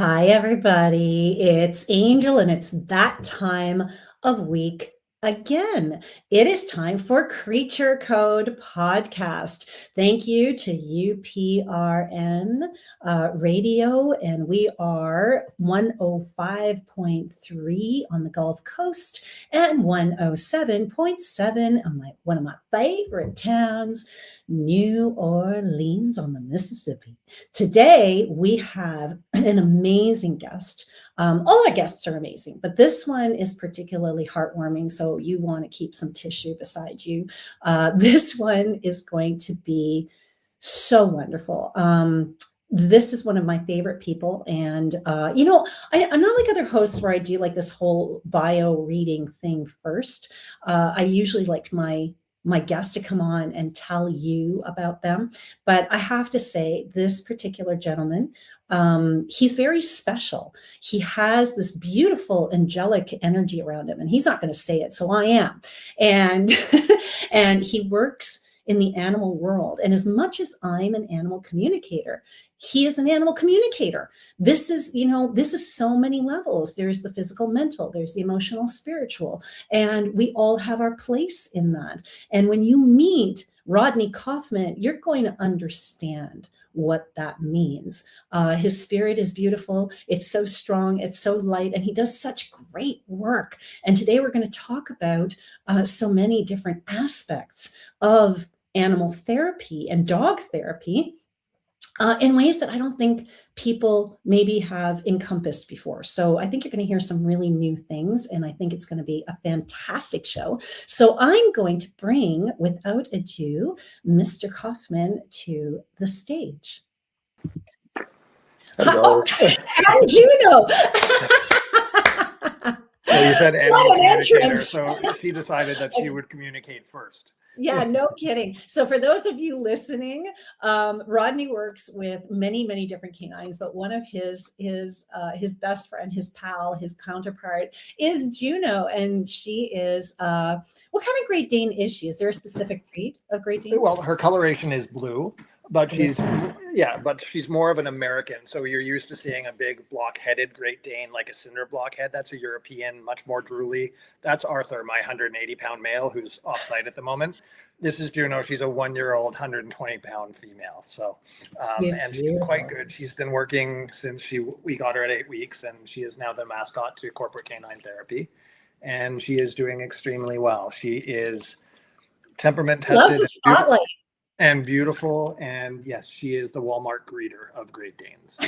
Hi, everybody. It's Angel, and it's that time of week again. It is time for Creature Code Podcast. Thank you to UPRN Radio, and we are 105.3 on the Gulf Coast and 107.7 on one of my favorite towns, New Orleans on the Mississippi. Today, we have an amazing guest. All our guests are amazing, but this one is particularly heartwarming. So you want to keep some tissue beside you. This one is going to be so wonderful. This is one of my favorite people. And, I'm not like other hosts where I do like this whole bio reading thing first. I usually like my guests to come on and tell you about them. But I have to say, this particular gentleman, he's very special. He has this beautiful angelic energy around him, and he's not going to say it, so I am. And and he works in the animal world. And as much as I'm an animal communicator, he is an animal communicator. This is so many levels. There's the physical, mental, there's the emotional, spiritual, and we all have our place in that. And when you meet Rodney Kaufman, you're going to understand what that means. His spirit is beautiful. It's so strong. It's so light. And he does such great work. And today we're going to talk about so many different aspects of animal therapy and dog therapy in ways that I don't think people maybe have encompassed before. So I think you're going to hear some really new things, and I think it's going to be a fantastic show. So I'm going to bring, without ado, Mr. Kaufman to the stage. Hello. And Juno. Well, you said What an entrance. so she decided that she would communicate first. Yeah, no kidding. So for those of you listening, Rodney works with many, many different canines, but one of his best friend, his pal, his counterpart is Juno, and she is what kind of Great Dane is she? Is there a specific breed of Great Dane? Well, her coloration is blue, but she's more of an American. So you're used to seeing a big block-headed Great Dane, like a cinder blockhead. That's a European, much more drooly. That's Arthur, my 180-pound male, who's off-site at the moment. This is Juno. She's a 1-year-old, 120-pound female. So, and she's quite good. She's been working since we got her at 8 weeks, and she is now the mascot to Corporate Canine Therapy, and she is doing extremely well. She is temperament tested. Loves the spotlight. And beautiful, and yes, she is the Walmart greeter of Great Danes.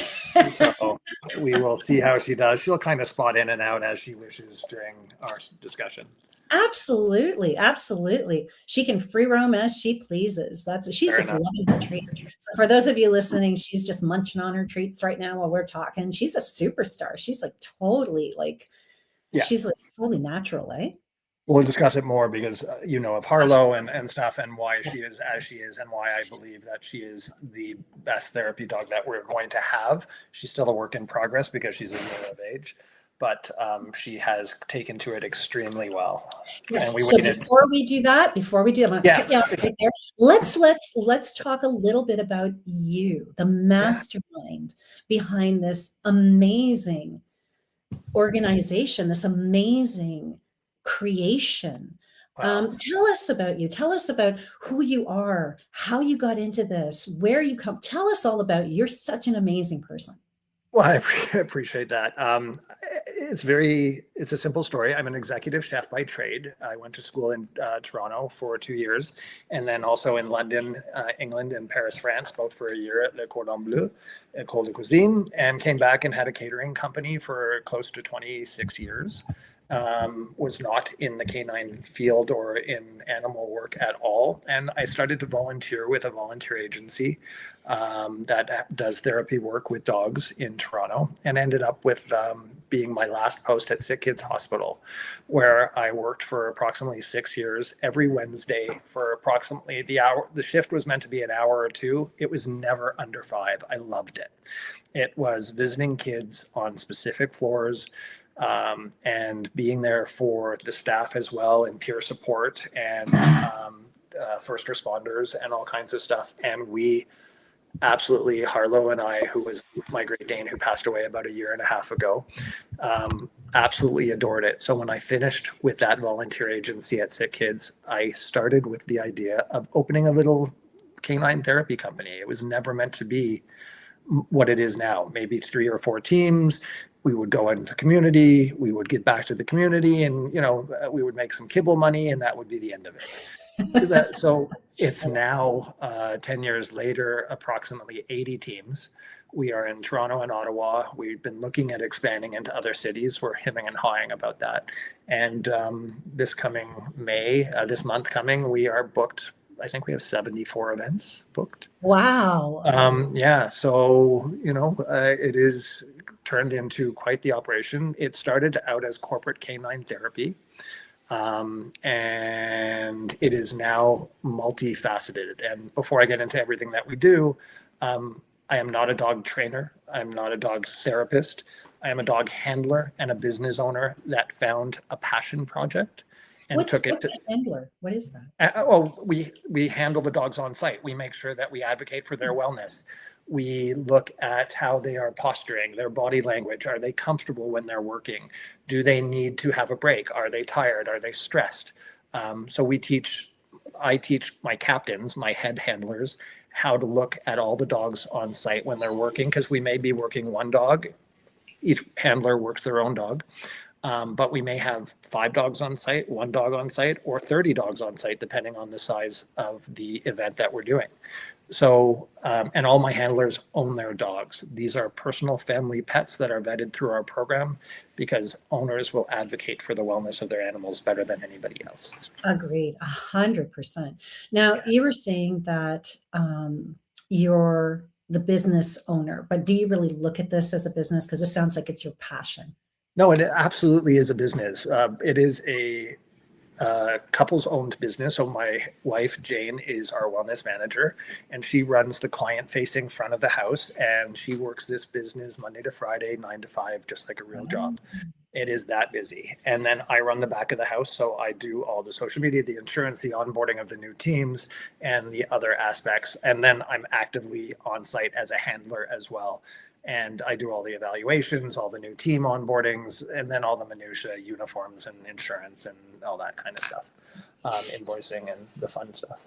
So we will see how she does. She'll kind of spot in and out as she wishes during our discussion. Absolutely, absolutely. She can free roam as she pleases. She's just loving her treat. So for those of you listening, she's just munching on her treats right now while we're talking. She's a superstar. She's like totally she's like totally natural, eh? We'll discuss it more because of Harlow and stuff, and why she is as she is, and why I believe that she is the best therapy dog that we're going to have. She's still a work in progress because she's a year of age, but she has taken to it extremely well. Yes. And we so waited. Before we do that, right there, let's talk a little bit about you, the mastermind behind this amazing organization, this amazing creation. Tell us about you. Tell us about who you are, how you got into this, where you come. Tell us all about you. You're such an amazing person. Well, I appreciate that. It's a simple story. I'm an executive chef by trade. I went to school in Toronto for 2 years, and then also in London, England, and Paris, France, both for a year at Le Cordon Bleu, École de Cuisine, and came back and had a catering company for close to 26 years. Was not in the canine field or in animal work at all. And I started to volunteer with a volunteer agency that does therapy work with dogs in Toronto, and ended up with being my last post at Sick Kids Hospital, where I worked for approximately 6 years every Wednesday for approximately the hour. The shift was meant to be an hour or two. It was never under 5. I loved it. It was visiting kids on specific floors, and being there for the staff as well, and peer support, and first responders and all kinds of stuff. And we absolutely. Harlow and I, who was my Great Dane who passed away about a year and a half ago, absolutely adored it. So when I finished with that volunteer agency at Sick Kids, I started with the idea of opening a little canine therapy company. It was never meant to be what it is now, maybe 3 or 4 teams. We would go into the community, we would get back to the community, and we would make some kibble money, and that would be the end of it. So it's now 10 years later, approximately 80 teams. We are in Toronto and Ottawa. We've been looking at expanding into other cities. We're hemming and hawing about that. And this coming May, this month coming, we are booked. I think we have 74 events booked. Wow. Yeah. So, it is turned into quite the operation. It started out as corporate canine therapy. And it is now multifaceted. And before I get into everything that we do, I am not a dog trainer. I'm not a dog therapist. I am a dog handler and a business owner that found a passion project and took it to a handler. What is that? We handle the dogs on site. We make sure that we advocate for their wellness. We look at how they are posturing, their body language. Are they comfortable when they're working? Do they need to have a break? Are they tired? Are they stressed? So I teach my captains, my head handlers, how to look at all the dogs on site when they're working, because we may be working one dog. Each handler works their own dog. But we may have 5 dogs on site, 1 dog on site, or 30 dogs on site, depending on the size of the event that we're doing. So, and all my handlers own their dogs. These are personal family pets that are vetted through our program because owners will advocate for the wellness of their animals better than anybody else. Agreed, 100%. Now, you were saying that you're the business owner, but do you really look at this as a business? Because it sounds like it's your passion. No, it absolutely is a business. It is a couples owned business. So my wife, Jane, is our wellness manager, and she runs the client facing front of the house. And she works this business Monday to Friday, 9 to 5, just like a real job. It is that busy. And then I run the back of the house. So I do all the social media, the insurance, the onboarding of the new teams, and the other aspects. And then I'm actively on site as a handler as well. And I do all the evaluations, all the new team onboardings, and then all the minutia, uniforms and insurance and all that kind of stuff, invoicing and the fun stuff.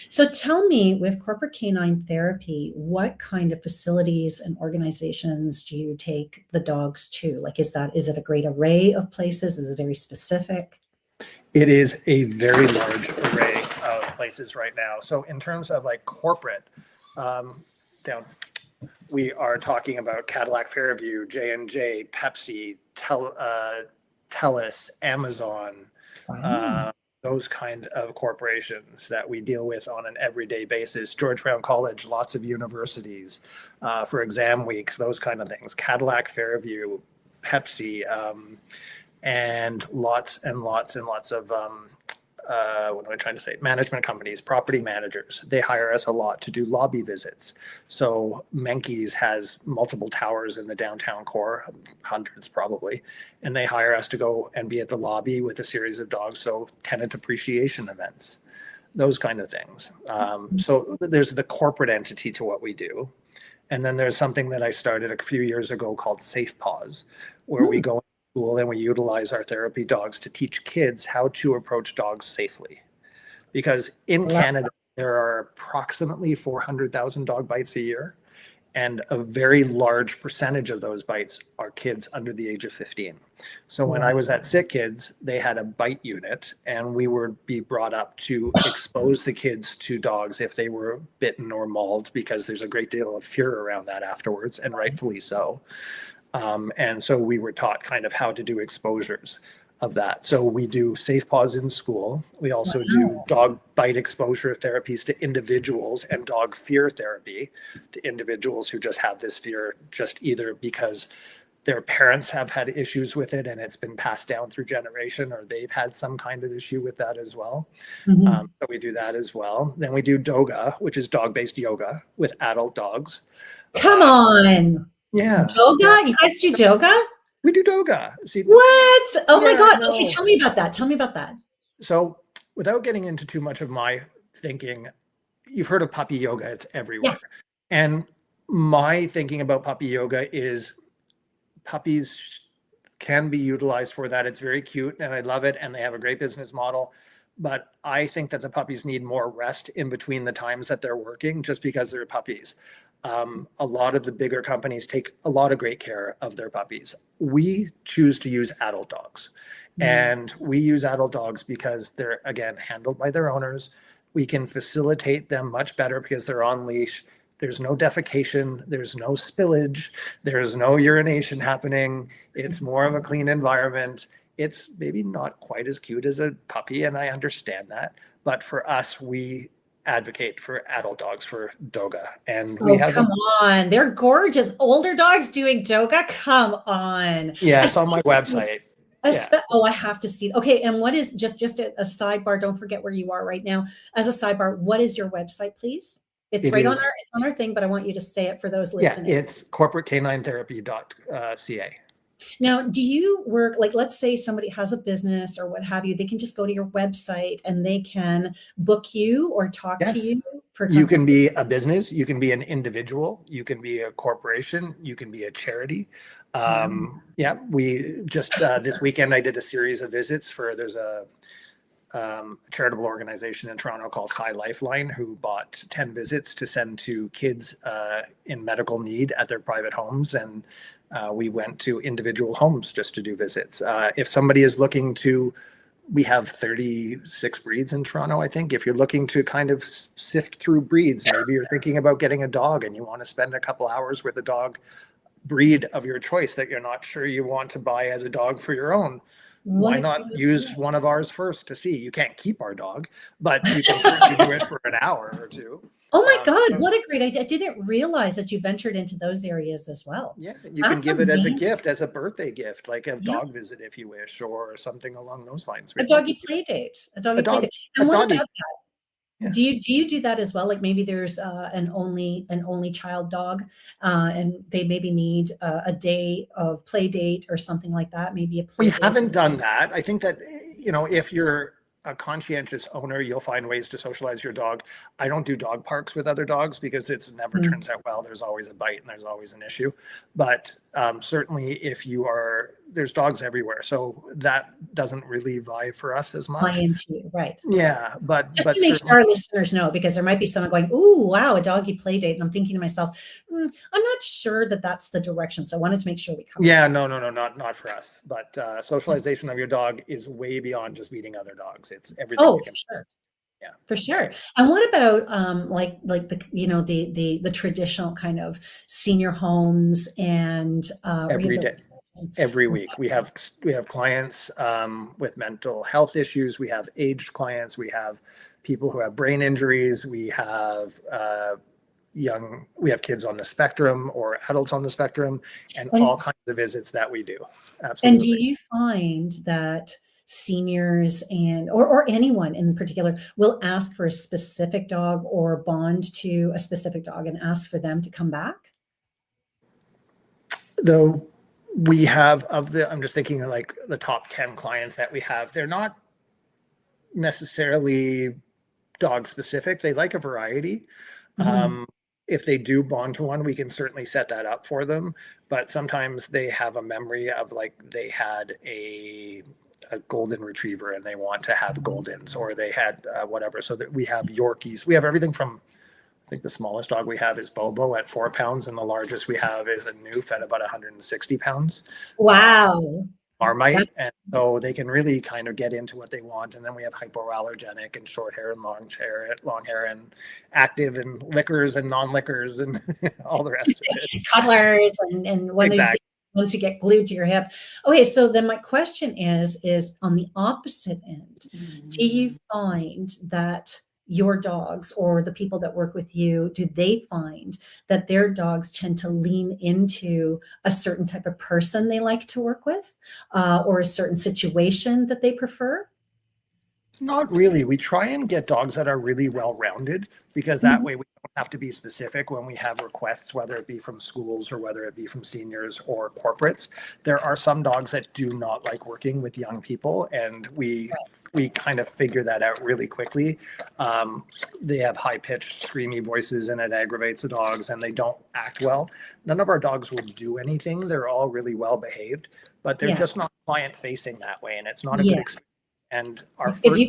So tell me, with corporate canine therapy, what kind of facilities and organizations do you take the dogs to? Like, is it a great array of places? Is it very specific? It is a very large array of places right now. So in terms of like corporate, we are talking about Cadillac Fairview, J&J, Pepsi, TELUS, Amazon, Wow. those kind of corporations that we deal with on an everyday basis. Georgetown College, lots of universities for exam weeks, those kind of things. Cadillac Fairview, Pepsi, and lots and lots and lots of what am I trying to say? Management companies, property managers. They hire us a lot to do lobby visits. So Menkes has multiple towers in the downtown core, hundreds probably, and they hire us to go and be at the lobby with a series of dogs. So tenant appreciation events, those kind of things. So there's the corporate entity to what we do. And then there's something that I started a few years ago called Safe Paws, where we go school and we utilize our therapy dogs to teach kids how to approach dogs safely. Because in Canada, there are approximately 400,000 dog bites a year, and a very large percentage of those bites are kids under the age of 15. So when I was at Sick Kids, they had a bite unit, and we would be brought up to expose the kids to dogs if they were bitten or mauled, because there's a great deal of fear around that afterwards, and rightfully so. And so we were taught kind of how to do exposures of that. So we do Safe Paws in school. We also do dog bite exposure therapies to individuals and dog fear therapy to individuals who just have this fear, just either because their parents have had issues with it and it's been passed down through generation, or they've had some kind of issue with that as well. So we do that as well. Then we do Doga, which is dog-based yoga with adult dogs. Come on. Yeah. Yoga? Yeah. You guys do yoga? We do Doga. See, what? Oh my God. No. Okay, tell me about that. Tell me about that. So without getting into too much of my thinking, you've heard of puppy yoga. It's everywhere. And my thinking about puppy yoga is puppies can be utilized for that. It's very cute and I love it. And they have a great business model. But I think that the puppies need more rest in between the times that they're working just because they're puppies. A lot of the bigger companies take a lot of great care of their puppies. We choose to use adult dogs. And we use adult dogs because they're, again, handled by their owners. We can facilitate them much better because they're on leash. There's no defecation, there's no spillage, there's no urination happening. It's more of a clean environment. It's maybe not quite as cute as a puppy, and I understand that. But for us, we advocate for adult dogs for Doga. And we have come on. They're gorgeous. Older dogs doing Doga? Come on. Yeah, it's on my website. Oh, I have to see. Okay, and what is just a sidebar? Don't forget where you are right now. As a sidebar, what is your website, please? It's right on our thing, but I want you to say it for those listening. Yeah, it's corporatecaninetherapy.ca. Now, do you work, like, let's say somebody has a business or what have you, they can just go to your website and they can book you or talk to you for You can be a business, you can be an individual, you can be a corporation, you can be a charity. Yeah, we just this weekend I did a series of visits there's a charitable organization in Toronto called High Lifeline who bought 10 visits to send to kids in medical need at their private homes. And we went to individual homes just to do visits. If somebody is looking to, we have 36 breeds in Toronto, I think. If you're looking to kind of sift through breeds, maybe you're thinking about getting a dog and you want to spend a couple hours with a dog breed of your choice that you're not sure you want to buy as a dog for your own. Why not use one of ours first to see? You can't keep our dog, but you can certainly do it for an hour or two. Oh my God, what a great idea. I didn't realize that you ventured into those areas as well. Yeah, you can give it as a gift, as a birthday gift, like a dog visit if you wish, or something along those lines. A doggy play date. A doggy play date. And what about that? Yeah. Do you do that as well? Like maybe there's an only child dog, and they maybe need a day of play date or something like that. Maybe a play We date. haven't done that. I think that, if you're a conscientious owner, you'll find ways to socialize your dog. I don't do dog parks with other dogs because it never turns out well. There's always a bite and there's always an issue. But certainly if there's dogs everywhere. So that doesn't really vie for us as much. Right. Yeah. But just to make sure our listeners know, because there might be someone going, ooh, wow, a doggy play date. And I'm thinking to myself, I'm not sure that that's the direction. So I wanted to make sure we covered. Yeah, no, not for us. But socialization of your dog is way beyond just meeting other dogs. It's everything. Oh, for sure. Yeah, for sure. And what about like the traditional kind of senior homes and every week we have clients with mental health issues. We have aged clients. We have people who have brain injuries. We have kids on the spectrum or adults on the spectrum, and all kinds of visits that we do. Absolutely. And do you find that seniors or anyone in particular will ask for a specific dog or bond to a specific dog and ask for them to come back? Though we have I'm just thinking of like the top 10 clients that we have, they're not necessarily dog specific. They like a variety. If they do bond to one, we can certainly set that up for them. But sometimes they have a memory of like they had a golden retriever and they want to have Goldens, or they had whatever. So that we have Yorkies. We have everything from, I think the smallest dog we have is Bobo at 4 pounds, and the largest we have is a Noof at about 160 pounds. Wow. Marmite. And so they can really kind of get into what they want. And then we have hypoallergenic and short hair and long hair and active and lickers and non-lickers and all the rest of it. Cuddlers and when there's ones who get glued to your hip. Okay, so then my question is on the opposite end, do you find that your dogs or the people that work with you, do they find that their dogs tend to lean into a certain type of person they like to work with, or a certain situation that they prefer? Not really. We try and get dogs that are really well-rounded, because that way we don't have to be specific when we have requests, whether it be from schools or whether it be from seniors or corporates. There are some dogs that do not like working with young people, and we kind of figure that out really quickly. They have high-pitched, screamy voices, and it aggravates the dogs, and they don't act well. None of our dogs will do anything. They're all really well-behaved, but they're just not client-facing that way, and it's not a good experience. And our if first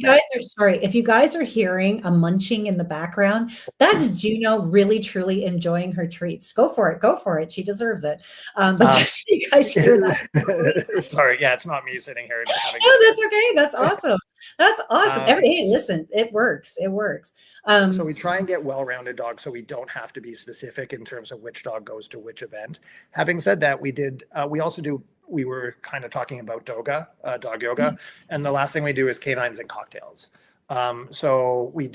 you guys are hearing a munching in the background, that's Juno really truly enjoying her treats. Go for it. She deserves it. But just so you guys hear that. Sorry, yeah, it's not me sitting here having. No, that's okay. That's awesome. That's awesome. Hey, listen, it works. So we try and get well-rounded dogs, so we don't have to be specific in terms of which dog goes to which event. Having said that, we were kind of talking about dog yoga, and the last thing we do is canines and cocktails. So we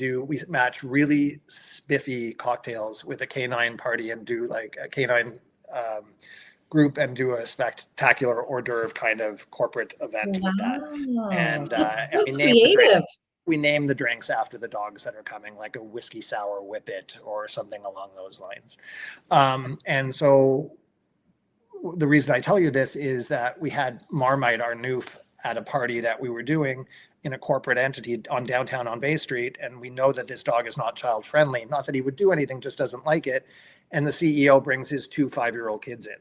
match really spiffy cocktails with a canine party and do like a canine group and do a spectacular hors d'oeuvre kind of corporate event with that. And, so creative. We name the drinks after the dogs that are coming, like a whiskey sour whippet or something along those lines. And so the reason I tell you this is that we had Marmite, our noof, at a party that we were doing in a corporate entity on downtown on Bay Street. And we know that this dog is not child friendly, not that he would do anything, just doesn't like it. And the CEO brings his 2 5-year-old kids in.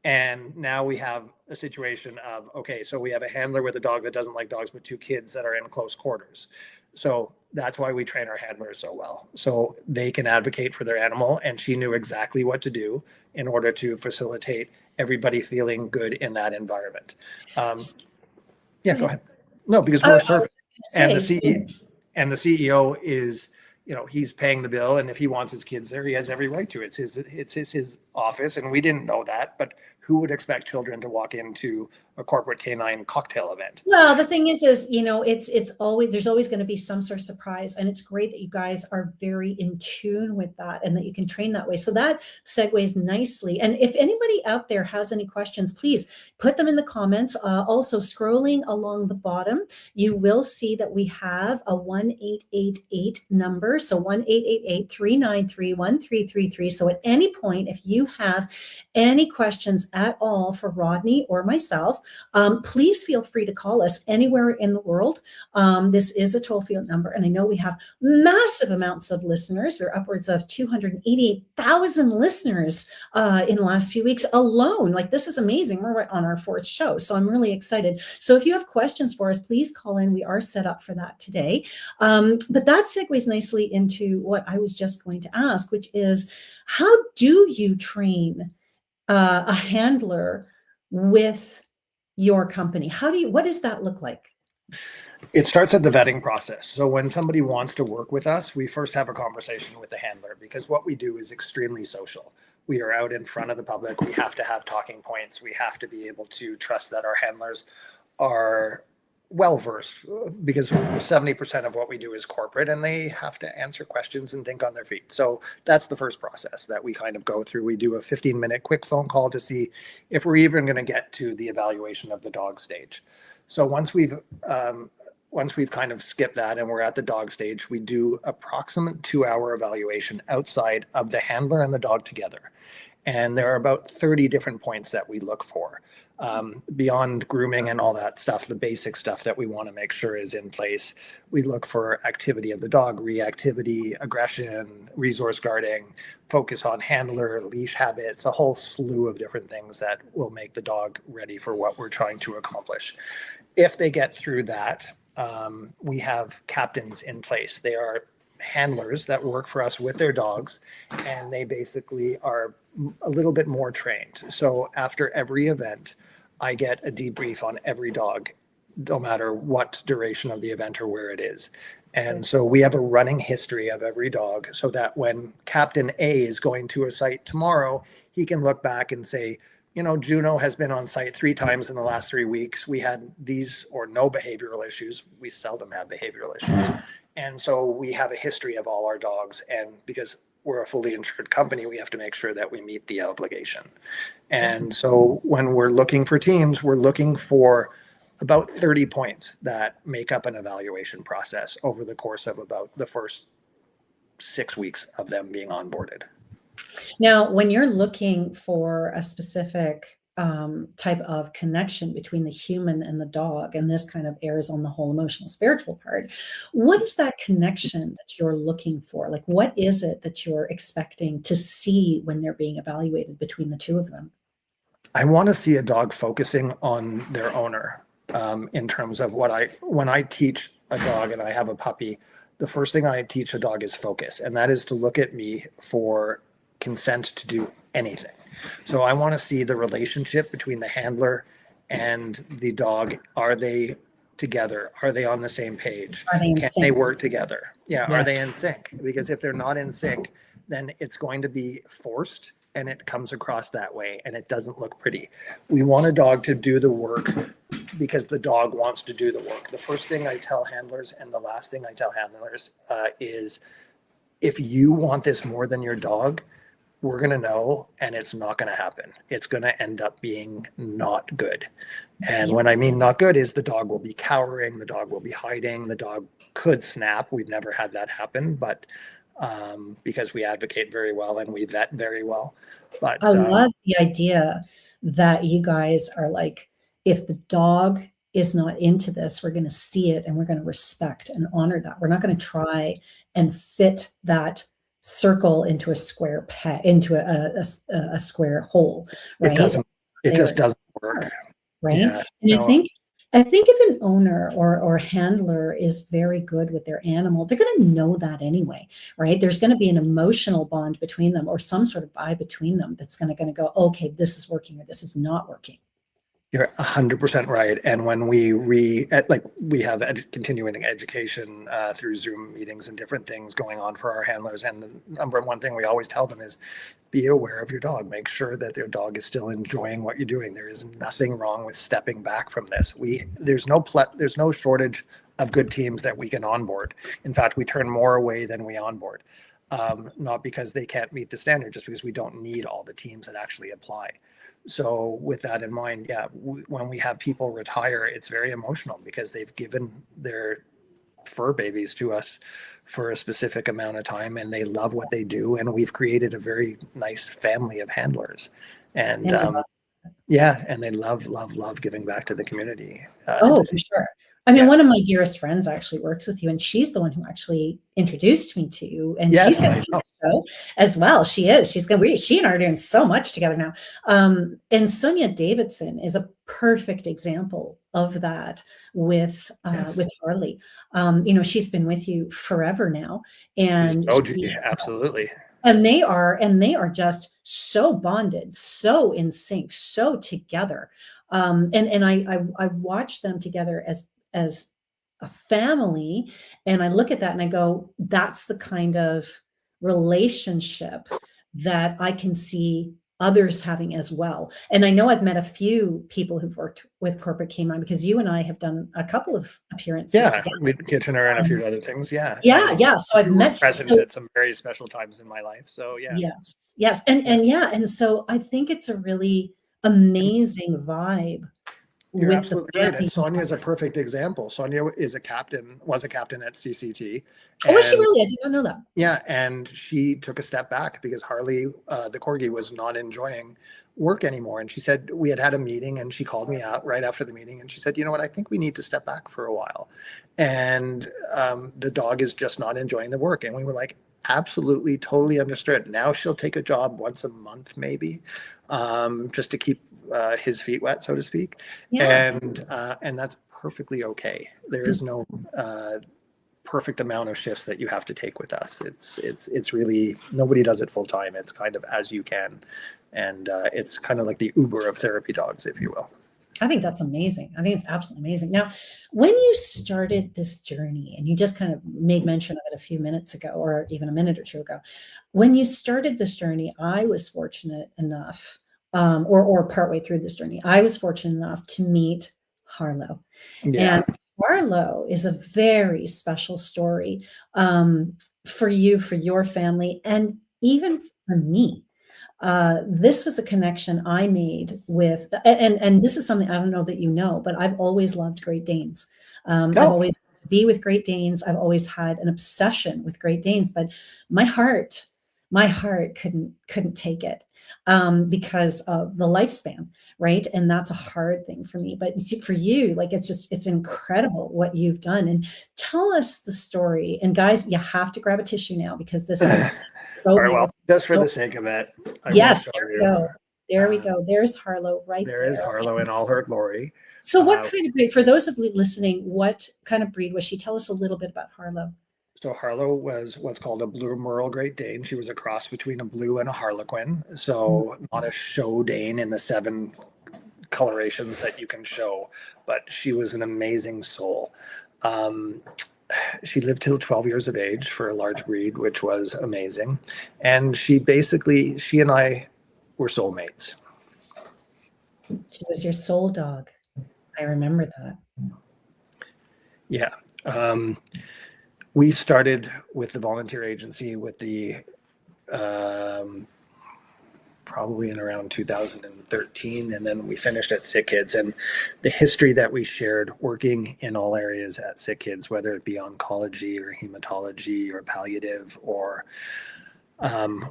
And now we have a situation of, okay, so we have a handler with a dog that doesn't like dogs, but 2 kids that are in close quarters. So that's why we train our handlers so well, so they can advocate for their animal. And she knew exactly what to do in order to facilitate everybody feeling good in that environment. Yeah, go ahead. No, because we're a service, and the CEO is, he's paying the bill, and if he wants his kids there, he has every right to. It's his office, and we didn't know that, but who would expect children to walk into a corporate canine cocktail event? Well, the thing is, it's always, there's always going to be some sort of surprise, and it's great that you guys are very in tune with that and that you can train that way. So that segues nicely. And if anybody out there has any questions, please put them in the comments. Also, scrolling along the bottom, you will see that we have a 1-888 number. So 1-888-393-1333. So at any point, if you have any questions at all for Rodney or myself, please feel free to call us anywhere in the world. This is a toll-free number, and I know we have massive amounts of listeners. We're upwards of 288,000 listeners in the last few weeks alone. Like, this is amazing. We're right on our 4th show, so I'm really excited. So if you have questions for us, please call in. We are set up for that today. But that segues nicely into what I was just going to ask, which is, how do you train a handler with your company? What does that look like? It starts at the vetting process. So when somebody wants to work with us, we first have a conversation with the handler, because what we do is extremely social. We are out in front of the public. We have to have talking points. We have to be able to trust that our handlers are well-versed, because 70% of what we do is corporate, and they have to answer questions and think on their feet. So that's the first process that we kind of go through. We do a 15-minute quick phone call to see if we're even going to get to the evaluation of the dog stage. So once we've kind of skipped that and we're at the dog stage, we do approximate 2-hour evaluation outside of the handler and the dog together. And there are about 30 different points that we look for. Beyond grooming and all that stuff, the basic stuff that we want to make sure is in place. We look for activity of the dog, reactivity, aggression, resource guarding, focus on handler, leash habits, a whole slew of different things that will make the dog ready for what we're trying to accomplish. If they get through that, we have captains in place. They are handlers that work for us with their dogs, and they basically are a little bit more trained. So after every event, I get a debrief on every dog, no matter what duration of the event or where it is. And so we have a running history of every dog, so that when Captain A is going to a site tomorrow, he can look back and say, Juno has been on site 3 times in the last 3 weeks. We had these or no behavioral issues. We seldom have behavioral issues. And so we have a history of all our dogs. And because we're a fully insured company, we have to make sure that we meet the obligation. And so when we're looking for teams, we're looking for about 30 points that make up an evaluation process over the course of about the first 6 weeks of them being onboarded. Now, when you're looking for a specific type of connection between the human and the dog, and this kind of airs on the whole emotional spiritual part, what is that connection that you're looking for? Like, what is it that you're expecting to see when they're being evaluated between the two of them? I want to see a dog focusing on their owner, in terms of when I teach a dog and I have a puppy, the first thing I teach a dog is focus, and that is to look at me for consent to do anything. So I want to see the relationship between the handler and the dog. Are they together? Are they on the same page? Are they in Can sync? they work together? Yeah. Yeah. Are they in sync? Because if they're not in sync, then it's going to be forced and it comes across that way and it doesn't look pretty. We want a dog to do the work because the dog wants to do the work. The first thing I tell handlers and the last thing I tell handlers is, if you want this more than your dog, we're going to know, and it's not going to happen. It's going to end up being not good. And when I mean not good is the dog will be cowering, the dog will be hiding, the dog could snap. We've never had that happen, but because we advocate very well and we vet very well. But I love the idea that you guys are like, if the dog is not into this, we're going to see it and we're going to respect and honor that. We're not going to try and fit that circle into a square into a square hole, right? It just doesn't work. Right. Yeah, and I think if an owner or handler is very good with their animal, they're going to know that anyway, right? There's going to be an emotional bond between them or some sort of vibe between them that's going to go, okay, this is working or this is not working. You're 100% right. And when we have continuing education through Zoom meetings and different things going on for our handlers. And the number one thing we always tell them is be aware of your dog. Make sure that their dog is still enjoying what you're doing. There is nothing wrong with stepping back from this. There's no shortage of good teams that we can onboard. In fact, we turn more away than we onboard. Not because they can't meet the standard, just because we don't need all the teams that actually apply. So with that in mind, yeah, when we have people retire, it's very emotional because they've given their fur babies to us for a specific amount of time and they love what they do. And we've created a very nice family of handlers. And and they love giving back to the community. For sure. I mean, one of my dearest friends actually works with you, and she's the one who actually introduced me to you. And she's going to be on the show as well. She is. She and I are doing so much together now. And Sonia Davidson is a perfect example of that with Harley. She's been with you forever now, and absolutely. And they are just so bonded, so in sync, so together. And I watch them together as a family, and I look at that and I go, that's the kind of relationship that I can see others having as well. And I know I've met a few people who've worked with corporate canine because you and I have done a couple of appearances. Yeah, with Kitchener and a few other things. Yeah. So I've met present at some very special times in my life. So yeah. Yes. And so I think it's a really amazing vibe. You're absolutely right. And Sonia is a perfect example. Sonia was a captain at CCT. Oh, was she really? I did not know that. Yeah. And she took a step back because Harley, the Corgi, was not enjoying work anymore. And she said, we had a meeting and she called me out right after the meeting. And she said, you know what, I think we need to step back for a while. And the dog is just not enjoying the work. And we were like, absolutely, totally understood. Now she'll take a job once a month, maybe, just to keep his feet wet, so to speak. Yeah. And that's perfectly okay. There is no perfect amount of shifts that you have to take with us. It's really, nobody does it full time. It's kind of as you can. And it's kind of like the Uber of therapy dogs, if you will. I think that's amazing. I think it's absolutely amazing. Now, when you started this journey, and you just kind of made mention of it a few minutes ago, or even a minute or two ago, when you started this journey, I was fortunate enough, or partway through this journey, I was fortunate enough to meet Harlow. Yeah. And Harlow is a very special story for you, for your family, and even for me. this was a connection I made with, and this is something I don't know that you know, but I've always loved Great Danes. I've Oh, always be with Great Danes. I've always had an obsession with Great Danes, but my heart, my heart couldn't take it because of the lifespan, right? And that's a hard thing for me. But for you, like it's incredible what you've done. And tell us the story. And guys, you have to grab a tissue now because this is so all right. Well, beautiful. just for So, the sake of it, I will yes, show there we you. go. There we go. There's Harlow right There is there. Harlow in all her glory. So what kind of breed, for those of you listening, what kind of breed was she? Tell us a little bit about Harlow. So Harlow was what's called a blue Merle Great Dane. She was a cross between a blue and a Harlequin. So not a show Dane in the 7 colorations that you can show, but she was an amazing soul. She lived till 12 years of age for a large breed, which was amazing. And she and I were soulmates. She was your soul dog. I remember that. Yeah. We started with the volunteer agency with the probably in around 2013, and then we finished at Sick Kids. And the history that we shared working in all areas at Sick Kids, whether it be oncology or hematology or palliative or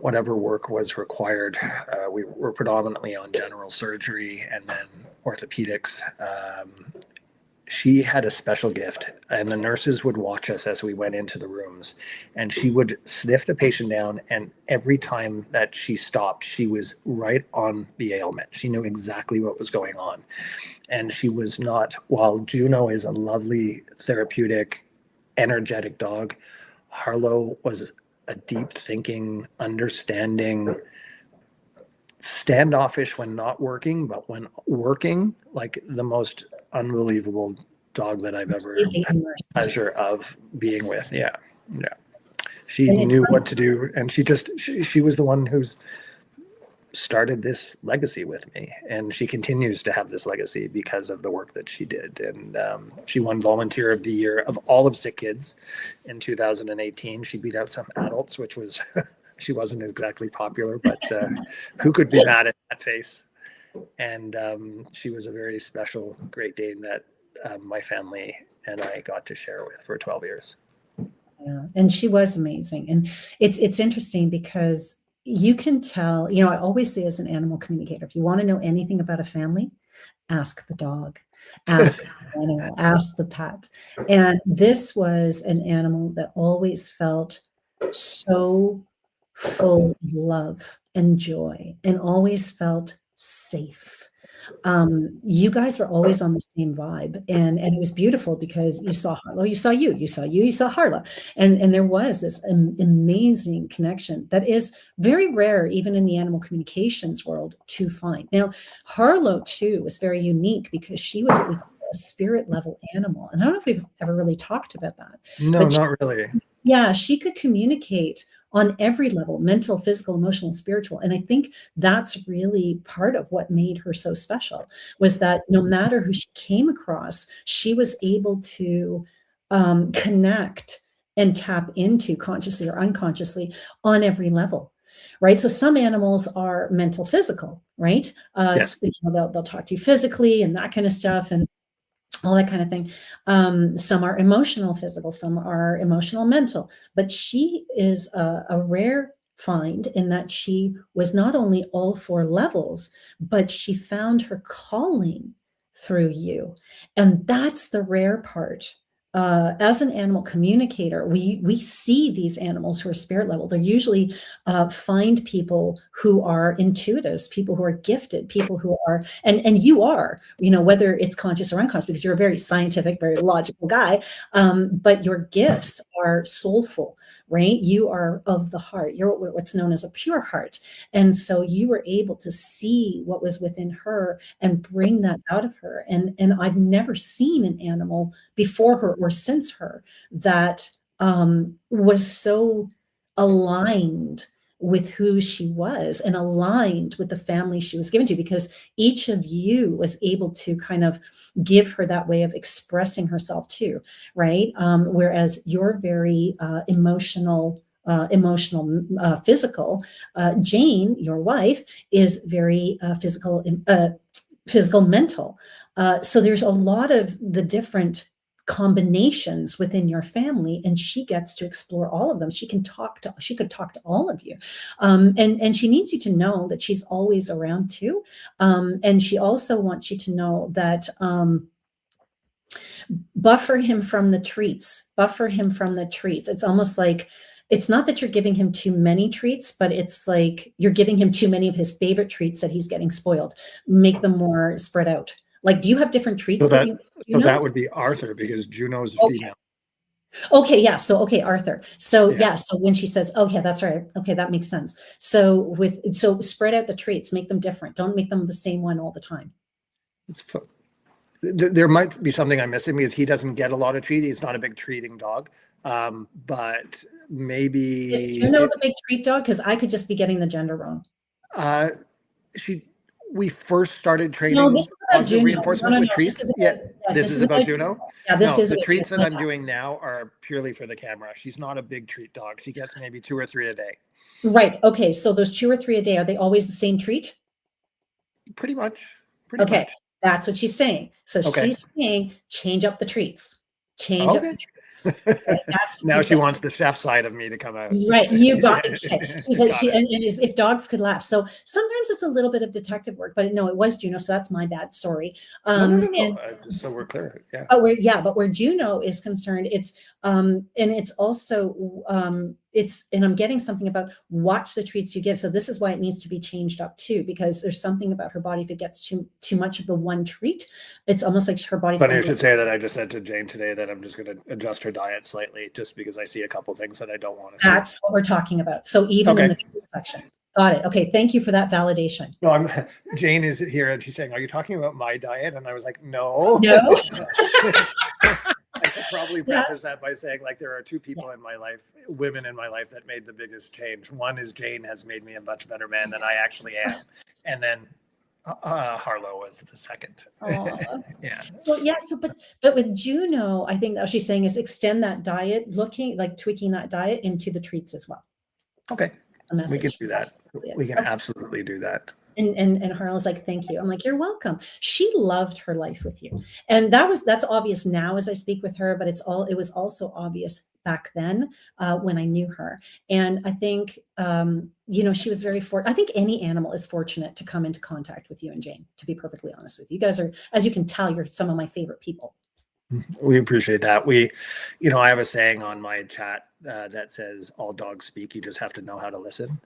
whatever work was required, we were predominantly on general surgery and then orthopedics. She had a special gift, and the nurses would watch us as we went into the rooms, and she would sniff the patient down, and every time that she stopped, she was right on the ailment. She knew exactly what was going on. And she was not, while Juno is a lovely, therapeutic, energetic dog, Harlow was a deep thinking, understanding, standoffish when not working, but when working, like the most unbelievable dog that I've ever had the pleasure of being with. Yeah. She knew what to do, and she was the one who's started this legacy with me, and she continues to have this legacy because of the work that she did. And she won Volunteer of the Year of all of Sick Kids in 2018. She beat out some adults, which was she wasn't exactly popular, but who could be mad at that face? And she was a very special Great Dane that my family and I got to share with for 12 years. Yeah, and she was amazing. And it's interesting because you can tell, I always say as an animal communicator, if you want to know anything about a family, ask the dog, ask the animal, ask the pet. And this was an animal that always felt so full of love and joy and always felt safe. You guys were always on the same vibe, and it was beautiful because you saw Harlow, you saw you, you saw you, you saw Harlow, and there was this amazing connection that is very rare, even in the animal communications world, to find. Now, Harlow too was very unique because she was what we call a spirit level animal, and I don't know if we've ever really talked about that. No, But not really. yeah, she could communicate on every level, mental, physical, emotional, spiritual. And I think that's really part of what made her so special, was that no matter who she came across, she was able to connect and tap into consciously or unconsciously on every level. Right. So some animals are mental, physical, right? Yes. They'll talk to you physically and that kind of stuff. And all that kind of thing. Some are emotional, physical, some are emotional, mental. But she is a rare find in that she was not only all 4 levels, but she found her calling through you. And that's the rare part. As an animal communicator, we see these animals who are spirit level. They're usually find people who are intuitives, people who are gifted, people who are, and you are, whether it's conscious or unconscious, because you're a very scientific, very logical guy, but your gifts are soulful, right? You are of the heart. You're what's known as a pure heart. And so you were able to see what was within her and bring that out of her. And I've never seen an animal before her or since her that was so aligned with who she was and aligned with the family she was given to, because each of you was able to kind of give her that way of expressing herself too, right? Whereas you're very emotional, emotional, physical. Jane, your wife, is very physical, mental. So there's a lot of the different combinations within your family, and she gets to explore all of them. She could talk to all of you. And she needs you to know that she's always around too. And she also wants you to know that, buffer him from the treats. It's almost like, it's not that you're giving him too many treats, but it's like you're giving him too many of his favorite treats that he's getting spoiled. Make them more spread out. Like, do you have different treats So that you know? that would be Arthur, because Juno's a female. Okay, yeah. So Arthur. So yeah. So when she says, "Oh yeah, that's right," okay, that makes sense. So spread out the treats, make them different. Don't make them the same one all the time. There might be something I'm missing, because he doesn't get a lot of treats. He's not a big treating dog. But maybe. Is Juno the big treat dog? Because I could just be getting the gender wrong. We first started training positive reinforcement with treats. This is about Juno. Yeah, the treats that I'm doing now are purely for the camera. She's not a big treat dog. She gets maybe 2 or 3 a day. Right. Okay. So those 2 or 3 a day, are they always the same treat? Pretty much. Okay. That's what she's saying. So she's saying, change up the treats. Change up the treats. Now she wants the chef side of me to come out. Right, you got it. She's like, and if dogs could laugh. So sometimes it's a little bit of detective work, but no, it was Juno, so that's my bad. Sorry. No. Just so we're clear. Yeah. But where Juno is concerned, it's and it's also and I'm getting something about watch the treats you give. So this is why it needs to be changed up too, because there's something about her body. If it gets too much of the one treat, it's almost like her body's. But I should say that I just said to Jane today that I'm just going to adjust her diet slightly, just because I see a couple things that I don't want to see. That's what we're talking about. So even in the treat section. Got it. Okay. Thank you for that validation. No, Jane is here and she's saying, "Are you talking about my diet?" And I was like, no. I should probably preface that by saying, like, there are 2 people in my life, women in my life, that made the biggest change. One is Jane has made me a much better man than I actually am. And then Harlow was the second. Yeah. Well, yeah. So, but with Juno, I think what she's saying is extend that diet, tweaking that diet into the treats as well. Okay. We can do that. We can absolutely do that. And Harlow's like, thank you. I'm like, you're welcome. She loved her life with you. And that's obvious now as I speak with her, but it was also obvious back then when I knew her. And I think, she was very fortunate. I think any animal is fortunate to come into contact with you and Jane, to be perfectly honest with you. You guys are, as you can tell, you're some of my favorite people. We appreciate that. I have a saying on my chat that says, all dogs speak, you just have to know how to listen.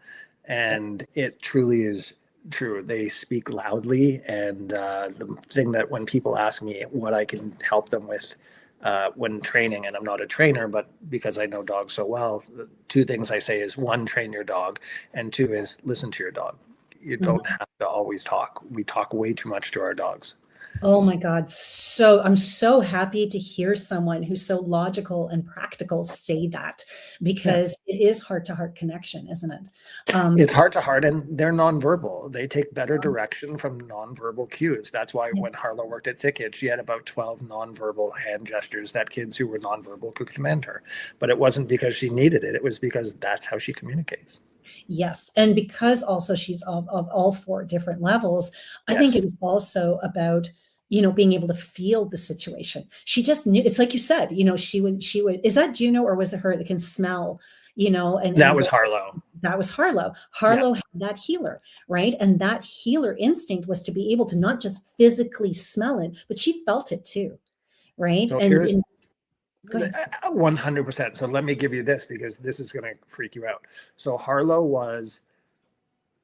And it truly is true. They speak loudly. And the thing that when people ask me what I can help them with when training, and I'm not a trainer, but because I know dogs so well, the 2 things I say is, 1, train your dog, and 2 is listen to your dog. You don't have to always talk. We talk way too much to our dogs. Oh my God. So I'm so happy to hear someone who's so logical and practical say that, because it is heart-to-heart connection, isn't it? It's heart-to-heart, and they're nonverbal. They take better direction from nonverbal cues. That's why when Harlow worked at Sick Kids, she had about 12 nonverbal hand gestures that kids who were nonverbal could command her. But it wasn't because she needed it. It was because that's how she communicates. Yes. And because also she's of all 4 different levels, I think it was also about, being able to feel the situation. She just knew. It's like you said, she would, is that Juno, or was it her that can smell, and that was Harlow. That was Harlow. Harlow had that healer, right? And that healer instinct was to be able to not just physically smell it, but she felt it too. Right. So and 100%. So let me give you this, because this is going to freak you out. So Harlow was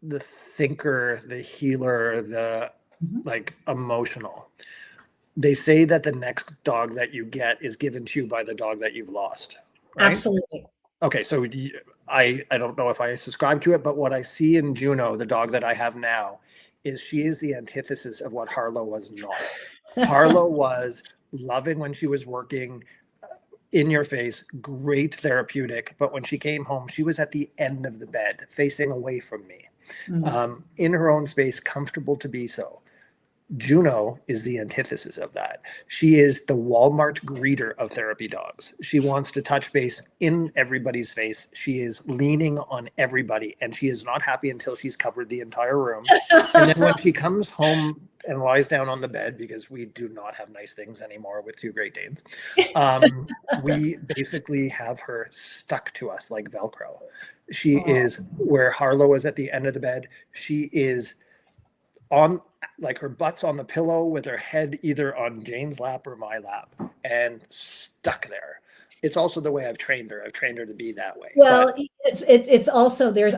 the thinker, the healer, the emotional. They say that the next dog that you get is given to you by the dog that you've lost. Right? Absolutely. Okay. So I don't know if I subscribe to it, but what I see in Juno, the dog that I have now, is she is the antithesis of what Harlow was not. Harlow was loving when she was working, in your face, great therapeutic. But when she came home, she was at the end of the bed, facing away from me, in her own space, comfortable to be so. Juno is the antithesis of that. She is the Walmart greeter of therapy dogs. She wants to touch base in everybody's face. She is leaning on everybody, and she is not happy until she's covered the entire room. And then when she comes home and lies down on the bed, because we do not have nice things anymore with two Great Danes, we basically have her stuck to us like Velcro. She is where Harlow is at the end of the bed. She is on, like, her butt's on the pillow with her head either on Jane's lap or my lap and stuck there. It's also the way I've trained her. I've trained her to be that way. Well, it's also there's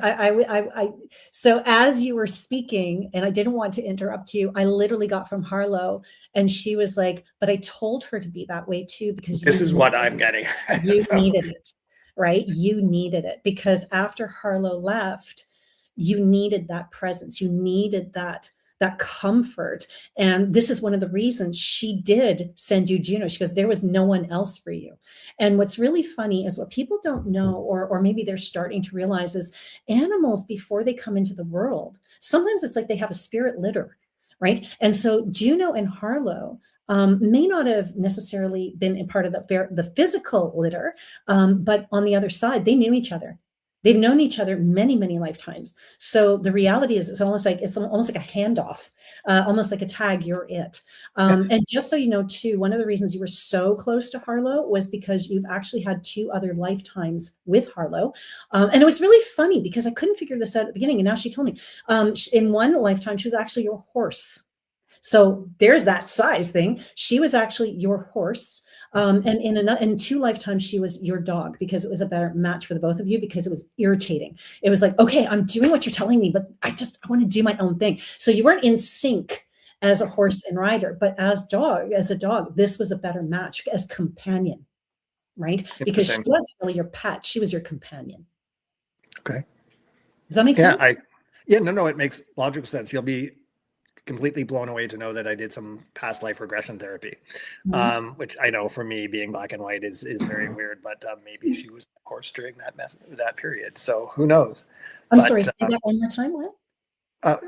so as you were speaking, and I didn't want to interrupt you, I literally got from Harlow, and she was like, but I told her to be that way too, because this is what I'm getting. You needed it, right? You needed it, because after Harlow left, you needed that presence. You needed that comfort. And this is one of the reasons she did send you Juno. She goes, there was no one else for you. And what's really funny is what people don't know, or maybe they're starting to realize, is animals, before they come into the world, sometimes it's like they have a spirit litter, right? And so Juno and Harlow may not have necessarily been a part of the physical litter, but on the other side, they knew each other. They've known each other many, many lifetimes. So the reality is, it's almost like a handoff, almost like a tag. You're it. And just so you know, too, one of the reasons you were so close to Harlow was because you've actually had 2 other lifetimes with Harlow. And it was really funny because I couldn't figure this out at the beginning. And now she told me, in one lifetime, she was actually your horse. So there's that size thing. She was actually your horse. And in 2 lifetimes, she was your dog, because it was a better match for the both of you, because it was irritating. It was like, okay, I'm doing what you're telling me, but I want to do my own thing. So you weren't in sync as a horse and rider, but as a dog, this was a better match as companion, right? Because she wasn't really your pet. She was your companion. Okay. Does that make sense? No, it makes logical sense. You'll be completely blown away to know that I did some past life regression therapy, which I know for me, being black and white is very weird, but maybe she was, of course, during that period. So who knows? I'm sorry, say that one more time. What?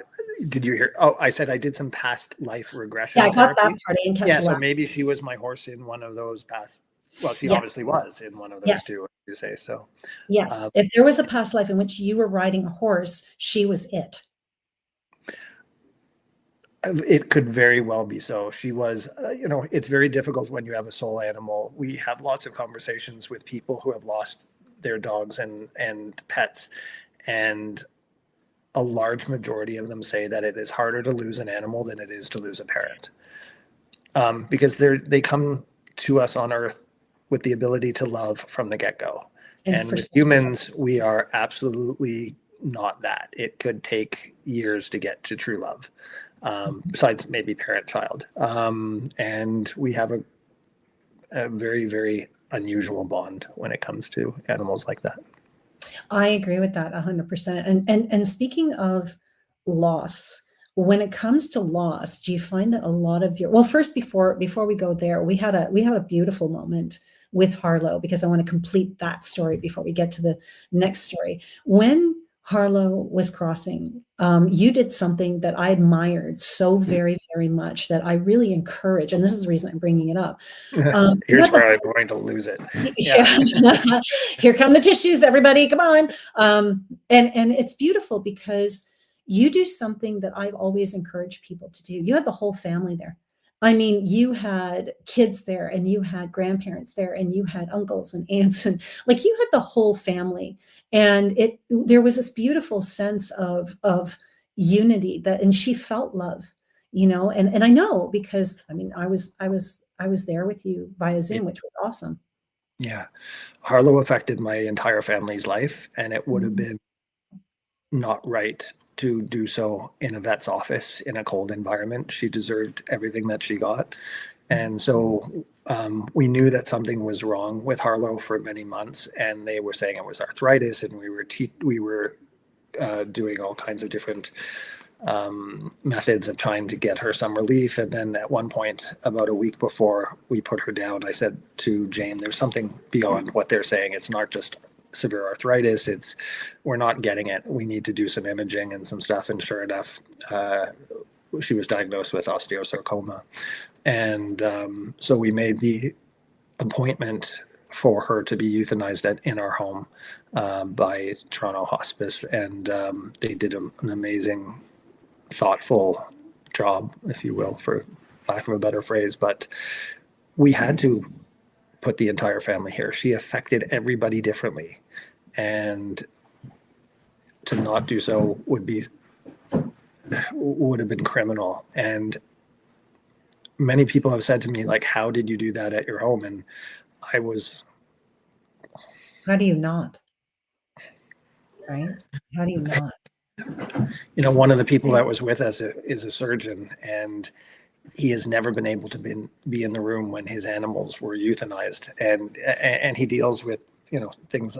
Did you hear? Oh, I said I did some past life regression. Yeah, I got that part. I didn't catch so maybe she was my horse in one of those past. Well, she obviously was in one of those two, you say. So yes, if there was a past life in which you were riding a horse, she was it. It could very well be so. She was, it's very difficult when you have a soul animal. We have lots of conversations with people who have lost their dogs and pets, and a large majority of them say that it is harder to lose an animal than it is to lose a parent, because they come to us on Earth with the ability to love from the get-go. And with humans, we are absolutely not that. It could take years to get to true love. Besides maybe parent-child. And we have a very, very unusual bond when it comes to animals like that. I agree with that 100%. And speaking of loss, when it comes to loss, do you find that a lot of well, first, before we go there, we had a beautiful moment with Harlow, because I want to complete that story before we get to the next story. When Harlow was crossing, you did something that I admired so very, very much, that I really encourage, and this is the reason I'm bringing it up. Here's where I'm going to lose it. Here come the tissues, everybody, come on. And it's beautiful because you do something that I've always encouraged people to do. You had the whole family there. I mean, you had kids there, and you had grandparents there, and you had uncles and aunts, and like, you had the whole family. And there was this beautiful sense of unity, and she felt love, and I know, because I mean, I was there with you via Zoom, which was awesome. Yeah. Harlow affected my entire family's life, and it would have been not right to do so in a vet's office in a cold environment. She deserved everything that she got. And so we knew that something was wrong with Harlow for many months, and they were saying it was arthritis, and we were doing all kinds of different methods of trying to get her some relief. And then at one point, about a week before we put her down, I said to Jane, there's something beyond what they're saying. It's not just severe arthritis. We're not getting it. We need to do some imaging and some stuff. And sure enough, she was diagnosed with osteosarcoma. And so we made the appointment for her to be euthanized in our home by Toronto Hospice. And they did an amazing, thoughtful job, if you will, for lack of a better phrase. But we had to put the entire family here. She affected everybody differently. And to not do so would have been criminal. And many people have said to me, like, how did you do that at your home? And I was... How do you not? Right? How do you not? You know, one of the people that was with us is a surgeon, and he has never been able to be in the room when his animals were euthanized. And he deals with, you know, things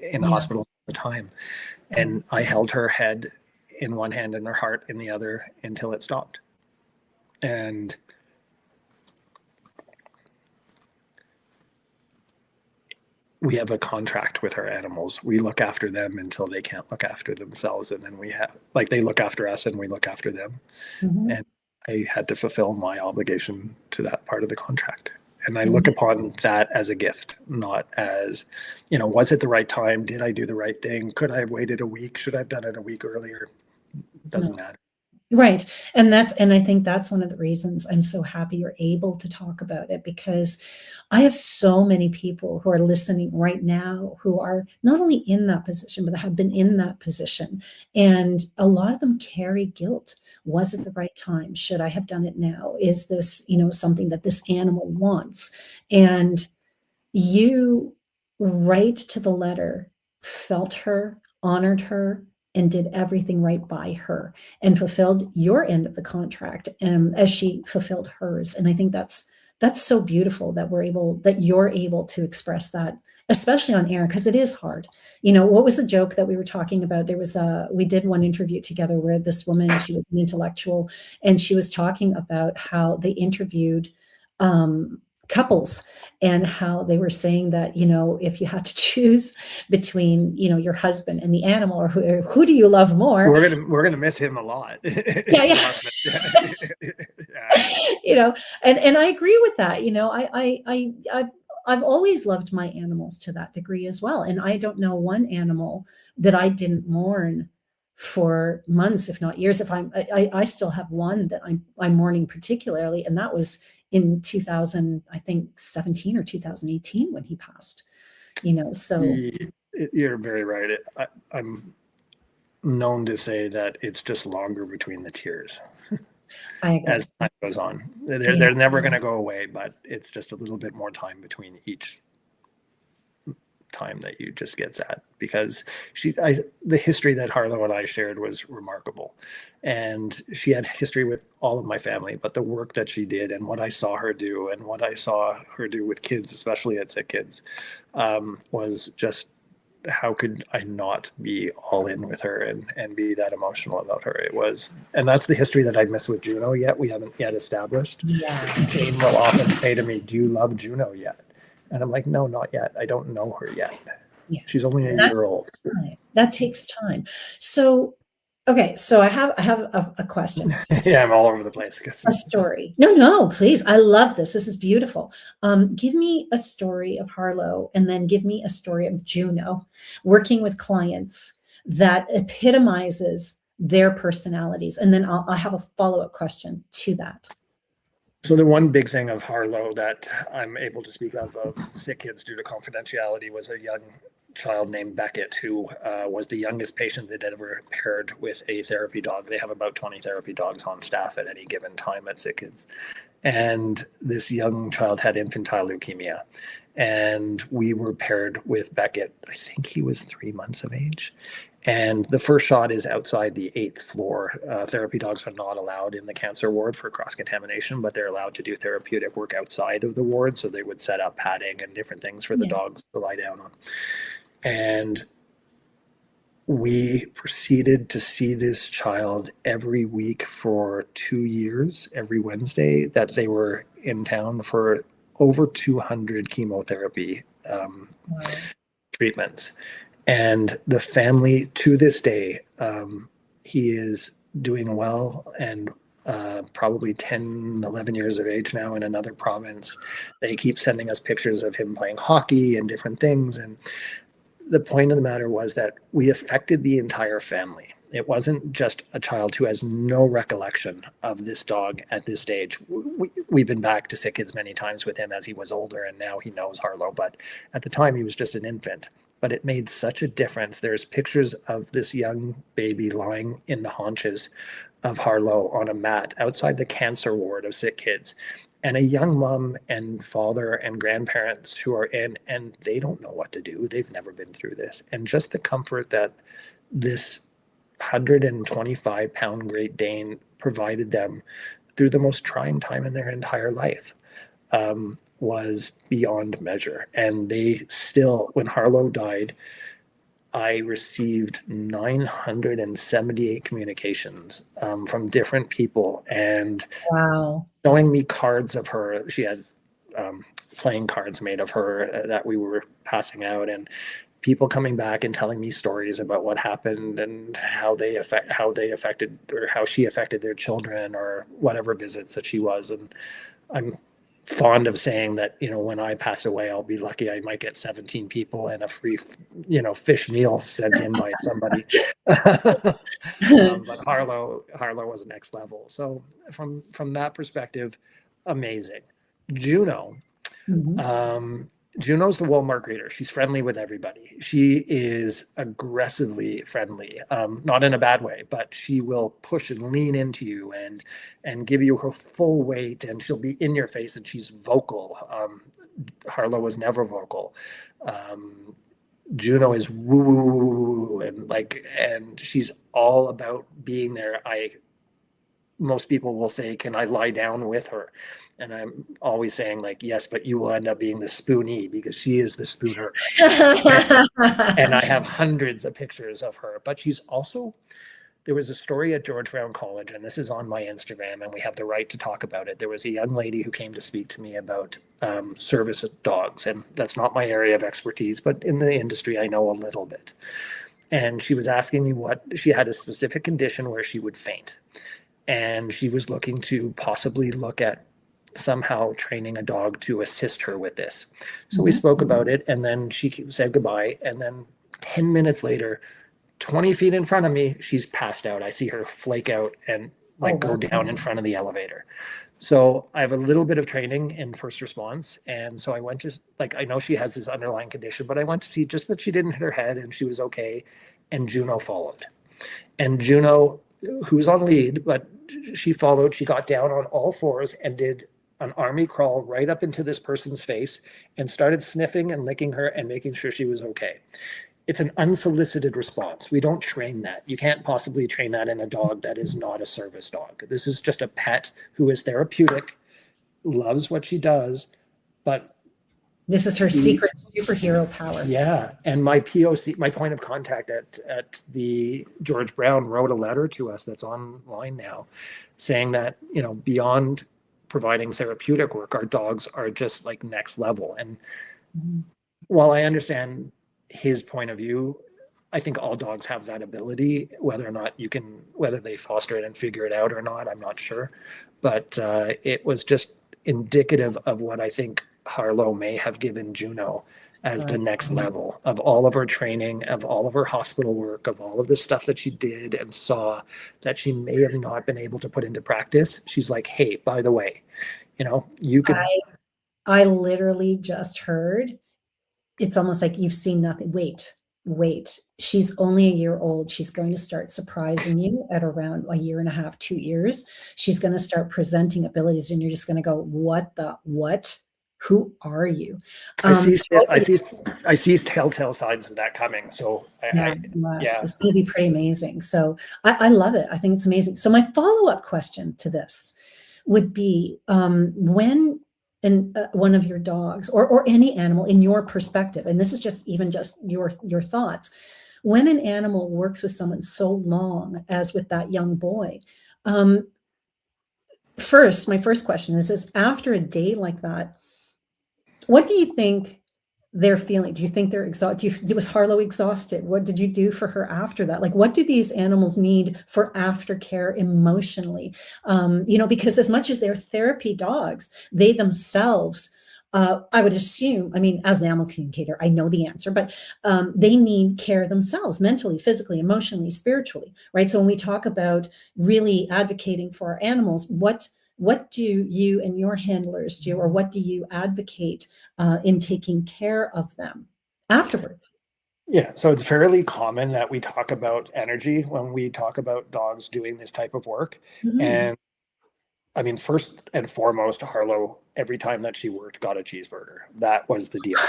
in the hospital all the time. And I held her head in one hand and her heart in the other until it stopped. And we have a contract with our animals. We look after them until they can't look after themselves. And then they look after us and we look after them. Mm-hmm. And I had to fulfill my obligation to that part of the contract. And I look upon that as a gift, not as, you know, was it the right time? Did I do the right thing? Could I have waited a week? Should I have done it a week earlier? Doesn't matter. Right. And I think that's one of the reasons I'm so happy you're able to talk about it, because I have so many people who are listening right now who are not only in that position, but have been in that position. And a lot of them carry guilt. Was it the right time? Should I have done it now? Is this, you know, something that this animal wants? And you, right to the letter, felt her, honored her, and did everything right by her and fulfilled your end of the contract as she fulfilled hers. And I think that's so beautiful that you're able to express that, especially on air, because it is hard. You know, what was the joke that we were talking about? We did one interview together where this woman, she was an intellectual, and she was talking about how they interviewed couples and how they were saying that, you know, if you had to choose between, you know, your husband and the animal, or who do you love more? We're gonna miss him a lot. Yeah. You know, and I agree with that. You know, I've always loved my animals to that degree as well. And I don't know one animal that I didn't mourn for months, if not years. I still have one that I'm mourning particularly, and that was in 2017 or 2018 when he passed. You know, so you're very right. I'm known to say that it's just longer between the tears. I agree. As time goes on, they're never going to go away, but it's just a little bit more time between each time that you just get sad, because the history that Harlow and I shared was remarkable, and she had history with all of my family, but the work that she did and what I saw her do and what I saw her do with kids, especially at Sick Kids, was just, how could I not be all in with her and be that emotional about her? It was, and that's the history that I miss with Juno yet. We haven't yet established. Jane will often say to me, do you love Juno yet? And I'm like, no, not yet. I don't know her yet. Yeah. She's only a year old. That takes time. So, okay. So I have a question. Yeah, I'm all over the place. A story. No, please. I love this. This is beautiful. Give me a story of Harlow, and then give me a story of Juno working with clients that epitomizes their personalities. And then I'll have a follow-up question to that. So the one big thing of Harlow that I'm able to speak of Sick Kids due to confidentiality was a young child named Beckett, who was the youngest patient that ever paired with a therapy dog. They have about 20 therapy dogs on staff at any given time at Sick Kids. And this young child had infantile leukemia. And we were paired with Beckett. I think he was 3 months of age. And the first shot is outside the 8th floor. Therapy dogs are not allowed in the cancer ward for cross-contamination, but they're allowed to do therapeutic work outside of the ward. So they would set up padding and different things for the dogs to lie down on. And we proceeded to see this child every week for 2 years, every Wednesday that they were in town, for over 200 chemotherapy treatments. And the family, to this day, he is doing well, and probably 10, 11 years of age now in another province. They keep sending us pictures of him playing hockey and different things. And the point of the matter was that we affected the entire family. It wasn't just a child who has no recollection of this dog at this stage. We've been back to Sick Kids many times with him as he was older, and now he knows Harlow. But at the time, he was just an infant. But it made such a difference. There's pictures of this young baby lying in the haunches of Harlow on a mat outside the cancer ward of Sick Kids, and a young mom and father and grandparents who are in, and they don't know what to do. They've never been through this. And just the comfort that this 125-pound Great Dane provided them through the most trying time in their entire life was beyond measure. And they still, when Harlow died, I received 978 communications from different people, and Wow. showing me cards of her. She had playing cards made of her that we were passing out, and people coming back and telling me stories about what happened and how they affected, or how she affected their children, or whatever visits that she was. And I'm fond of saying that, when I pass away, I'll be lucky. I might get 17 people and a free, fish meal sent in by somebody. But Harlow was next level. So from that perspective, amazing. Juno. Juno's the Walmart greeter. She's friendly with everybody. She is aggressively friendly, not in a bad way, but she will push and lean into you and give you her full weight, and she'll be in your face, and she's vocal. Harlow was never vocal. Juno is woo, and she's all about being there. Most people will say, can I lie down with her? And I'm always saying, yes, but you will end up being the spoonee, because she is the spooner. And I have hundreds of pictures of her. But she's also, there was a story at George Brown College, and this is on my Instagram, and we have the right to talk about it. There was a young lady who came to speak to me about service dogs, and that's not my area of expertise, but in the industry, I know a little bit. And she was asking me she had a specific condition where she would faint. And she was looking to possibly look at somehow training a dog to assist her with this. So we spoke about it, and then she said goodbye. And then 10 minutes later, 20 feet in front of me, she's passed out. I see her flake out and go down in front of the elevator. So I have a little bit of training in first response. And so I went to, I know she has this underlying condition, but I went to see just that she didn't hit her head and she was okay. And Juno followed. And Juno, who's on lead, but she followed. She got down on all fours and did an army crawl right up into this person's face and started sniffing and licking her and making sure she was okay. It's an unsolicited response. We don't train that. You can't possibly train that in a dog that is not a service dog. This is just a pet who is therapeutic, loves what she does, but this is her secret superhero power. Yeah. And my POC, my point of contact at the George Brown, wrote a letter to us that's online now saying that, beyond providing therapeutic work, our dogs are just next level. And while I understand his point of view, I think all dogs have that ability. Whether or not whether they foster it and figure it out or not, I'm not sure. But it was just indicative of what I think Harlow may have given Juno as the next level of all of her training, of all of her hospital work, of all of the stuff that she did and saw that she may have not been able to put into practice. She's like, hey, by the way, you could. I literally just heard, it's almost like you've seen nothing. Wait, she's only a year old. She's going to start surprising you at around a year and a half, 2 years. She's going to start presenting abilities and you're just going to go, what? Who are you? I see telltale signs of that coming. So yeah, it's going to be pretty amazing. So I love it. I think it's amazing. So my follow-up question to this would be, when one of your dogs or any animal in your perspective, and this is just your thoughts, when an animal works with someone so long as with that young boy, my first question is after a day like that, what do you think they're feeling? Do you think they're exhausted? Was Harlow exhausted? What did you do for her after that? Like, what do these animals need for aftercare emotionally? Because as much as they're therapy dogs, they themselves, I would assume, I mean, as an animal communicator, I know the answer, but they need care themselves, mentally, physically, emotionally, spiritually, right? So when we talk about really advocating for our animals, what do you and your handlers do, or what do you advocate in taking care of them afterwards? Yeah, so it's fairly common that we talk about energy when we talk about dogs doing this type of work. Mhm. And I mean, first and foremost, Harlow, every time that she worked, got a cheeseburger. That was the deal.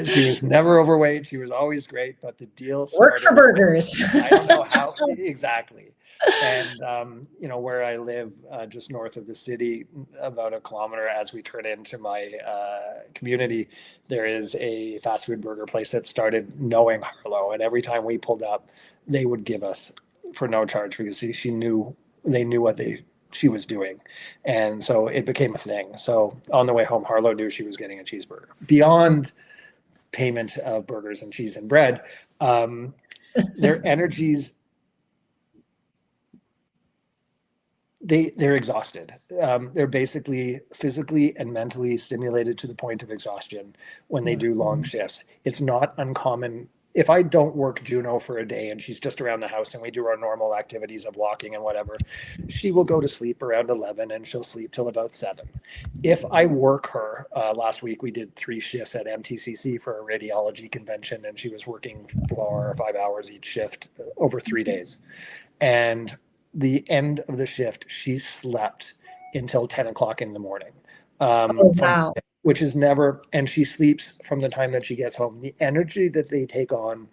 She was never overweight. She was always great, but the deal Work for started. burgers. I don't know how exactly. And where I live, just north of the city, about a kilometer as we turn into my community, there is a fast food burger place that started knowing Harlow, and every time we pulled up, they would give us for no charge because she knew they knew what she was doing, and so it became a thing. So on the way home, Harlow knew she was getting a cheeseburger. Beyond payment of burgers and cheese and bread, their energies, they're exhausted. They're basically physically and mentally stimulated to the point of exhaustion when they do long shifts. It's not uncommon. If I don't work Juno for a day and she's just around the house and we do our normal activities of walking and whatever, she will go to sleep around 11 and she'll sleep till about 7. If I work her, last week we did 3 shifts at MTCC for a radiology convention, and she was working 4 or 5 hours each shift over 3 days. And the end of the shift, she slept until 10 o'clock in the morning. Oh, wow. Which is never, and she sleeps from the time that she gets home. The energy that they take on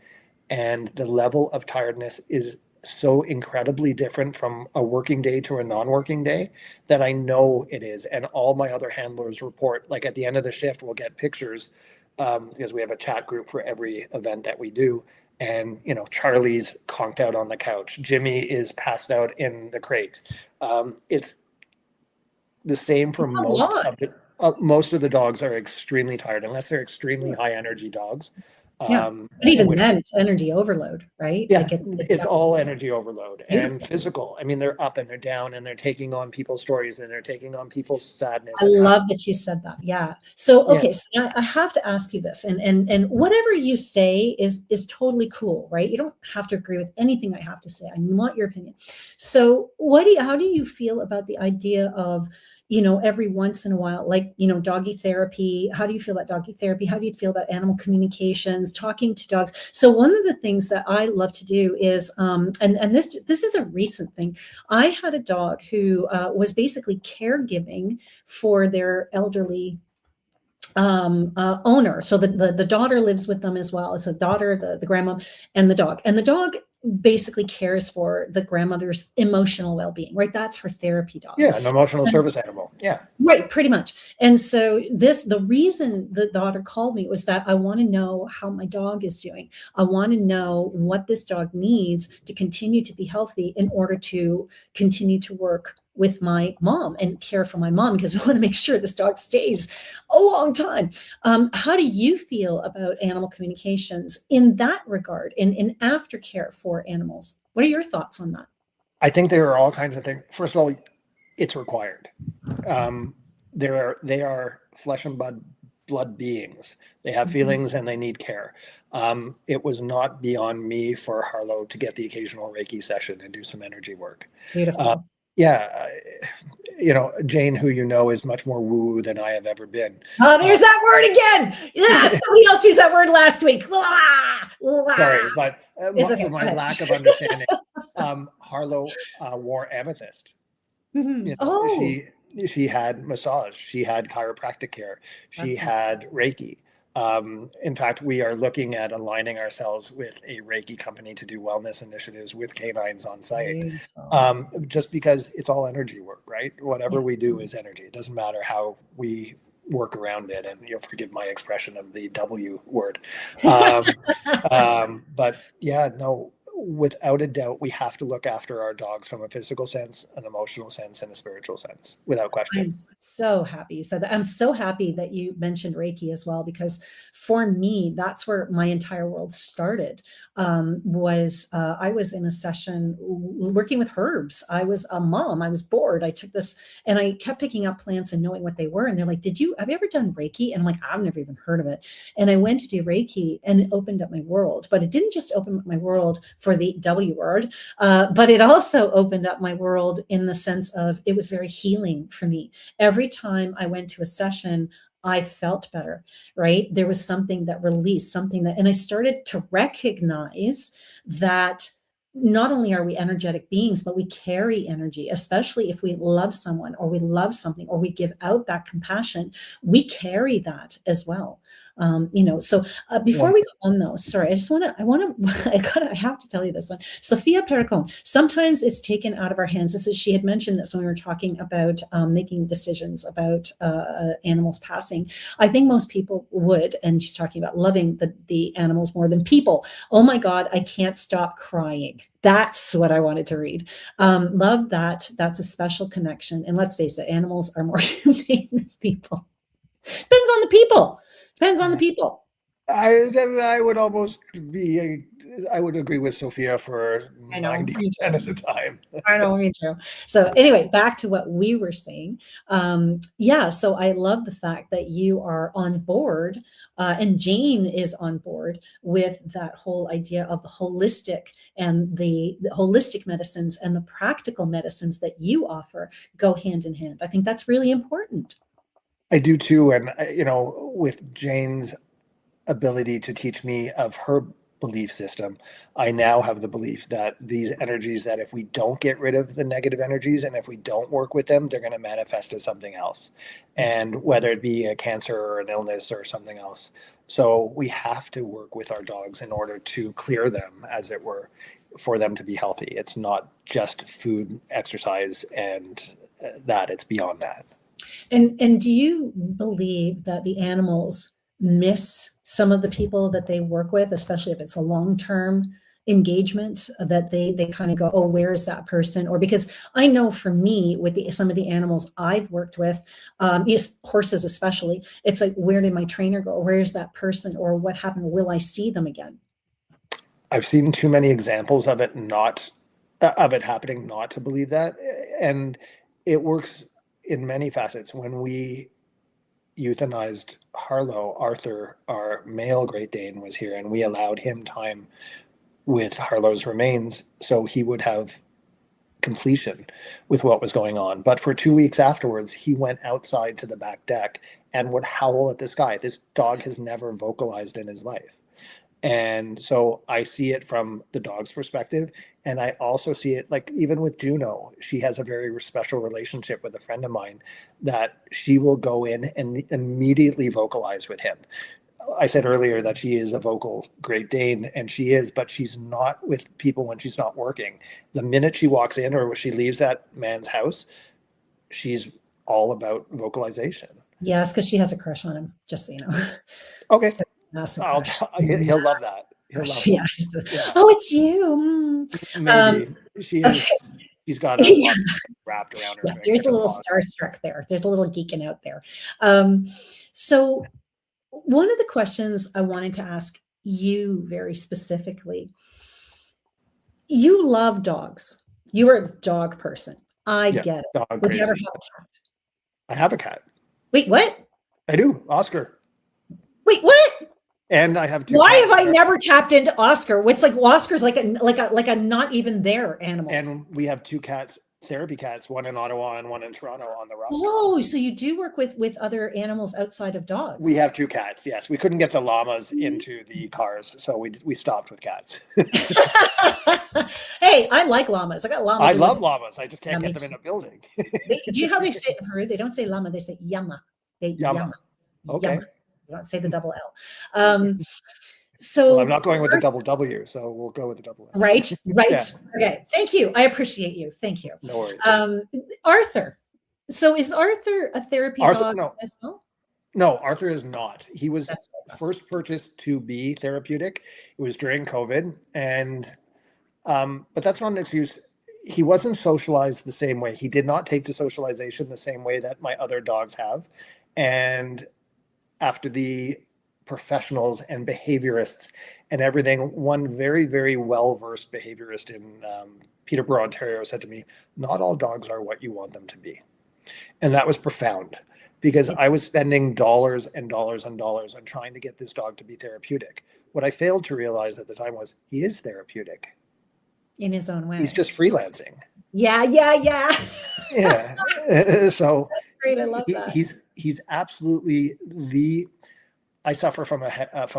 and the level of tiredness is so incredibly different from a working day to a non-working day that I know it is. And all my other handlers report, like at the end of the shift, we'll get pictures because we have a chat group for every event that we do. And, Charlie's conked out on the couch. Jimmy is passed out in the crate. It's the same for It's a lot. most of the dogs are extremely tired unless they're extremely high energy dogs. Yeah. But even then, it's energy overload, right? Yeah, Like it's all energy overload and beautiful. physical. I mean, they're up and they're down and they're taking on people's stories and they're taking on people's sadness. I love that you said that. Yeah. So, Yeah. okay. So I have to ask you this, and whatever you say is totally cool, right? You don't have to agree with anything I have to say. I want your opinion. So, how do you feel about the idea of, every once in a while, like, doggy therapy? How do you feel about doggy therapy? How do you feel about animal communications, talking to dogs? So one of the things that I love to do is, and this is a recent thing. I had a dog who was basically caregiving for their elderly owner. So the daughter lives with them as well. It's a daughter, the grandma, and the dog. And the dog basically cares for the grandmother's emotional well-being, right? That's her therapy dog. Yeah, an emotional service animal. Yeah. Right, pretty much. And so the reason the daughter called me was that I want to know how my dog is doing. I want to know what this dog needs to continue to be healthy in order to continue to work with my mom and care for my mom, because we want to make sure this dog stays a long time. How do you feel about animal communications in that regard, in aftercare for animals? What are your thoughts on that? I think there are all kinds of things. First of all, it's required. They are flesh and blood beings. They have feelings and they need care. It was not beyond me for Harlow to get the occasional Reiki session and do some energy work. Beautiful. Yeah, Jane, who is much more woo-woo than I have ever been. Oh, there's that word again. Yeah, somebody else used that word last week. Sorry, but okay. for my lack of understanding, Harlow wore amethyst. Oh, She had massage, she had chiropractic care, she had Reiki. In fact, we are looking at aligning ourselves with a Reiki company to do wellness initiatives with canines on site. Just because it's all energy work, right? Whatever we do is energy. It doesn't matter how we work around it, and you'll forgive my expression of the W word. But yeah, no, without a doubt, we have to look after our dogs from a physical sense, an emotional sense, and a spiritual sense, without question. I'm so happy you said that. I'm so happy that you mentioned Reiki as well, because for me, that's where my entire world started. I was in a session working with herbs. I was a mom. I was bored. I took this and I kept picking up plants and knowing what they were. And they're like, have you ever done Reiki? And I'm like, I've never even heard of it. And I went to do Reiki and it opened up my world. But it didn't just open up my world for the W word, but it also opened up my world in the sense of it was very healing for me. Every time I went to a session, I felt better, right? There was something that released, something that, and I started to recognize that not only are we energetic beings, but we carry energy, especially if we love someone or we love something or we give out that compassion, we carry that as well. So before we go on though, sorry, I have to tell you this one. Sophia Pericone, sometimes it's taken out of our hands. She had mentioned this when we were talking about making decisions about animals passing. I think most people would, and she's talking about loving the animals more than people. Oh my God, I can't stop crying. That's what I wanted to read. Love that. That's a special connection. And let's face it, animals are more humane than people. Depends on the people. Depends on the people. I would almost be, I would agree with Sophia for 90% of the time. I know, me too. So anyway, back to what we were saying. So I love the fact that you are on board and Jane is on board with that whole idea of the holistic and the holistic medicines and the practical medicines that you offer go hand in hand. I think that's really important. I do too. And, with Jane's ability to teach me of her belief system, I now have the belief that these energies, that if we don't get rid of the negative energies and if we don't work with them, they're going to manifest as something else. And whether it be a cancer or an illness or something else. So we have to work with our dogs in order to clear them, as it were, for them to be healthy. It's not just food, exercise, and that. It's beyond that. And do you believe that the animals miss some of the people that they work with, especially if it's a long-term engagement, that they kind of go, oh, where is that person? Or because I know for me, with some of the animals I've worked with, horses especially, it's like, where did my trainer go? Where is that person? Or what happened? Will I see them again? I've seen too many examples of it happening not to believe that. And it works in many facets. When we euthanized Harlow, Arthur, our male Great Dane, was here, and we allowed him time with Harlow's remains so he would have completion with what was going on. But for 2 weeks afterwards, he went outside to the back deck and would howl at the sky. This dog has never vocalized in his life. And so I see it from the dog's perspective. And I also see it, like, even with Juno, she has a very special relationship with a friend of mine that she will go in and immediately vocalize with him. I said earlier that she is a vocal Great Dane, and she is, but she's not with people when she's not working. The minute she walks in or she leaves that man's house, she's all about vocalization. Yes, because she has a crush on him, just so you know. Okay. He'll love that. Yeah. Oh, it's you. Maybe she's got a wrapped around her. Yeah, there's a little starstruck there. There's a little geeking out there. So one of the questions I wanted to ask you very specifically, you love dogs. You are a dog person. I get it. Would you ever have a cat? I have a cat. Wait, what? I do. Oscar. Wait, what? And I have two. Why have I never tapped into Oscar? It's like Oscar's like a not even there animal. And we have two cats, therapy cats, one in Ottawa and one in Toronto on the roster. Oh, so you do work with other animals outside of dogs? We have two cats. Yes, we couldn't get the llamas into the cars, so we stopped with cats. Hey, I like llamas. I got llamas. I love llamas. I just can't get them in a building. Do you know how they say it in Peru? They don't say llama. They say llama. Llama. Okay. Llama. You don't say the double L. So I'm not going with the double W, so we'll go with the double L. Right. Yeah. Okay. Thank you. I appreciate you. Thank you. No worries. Arthur. So is Arthur a therapy dog as well? No, Arthur is not. He was first purchased to be therapeutic. It was during COVID, and But that's not an excuse. He wasn't socialized the same way. He did not take to socialization the same way that my other dogs have. And after the professionals and behaviorists and everything, one very, very well-versed behaviorist in Peterborough, Ontario said to me, not all dogs are what you want them to be. And that was profound, because I was spending dollars and dollars and dollars on trying to get this dog to be therapeutic. What I failed to realize at the time was he is therapeutic. In his own way. He's just freelancing. Yeah. Yeah. So that's great. I love that. He's absolutely I suffer from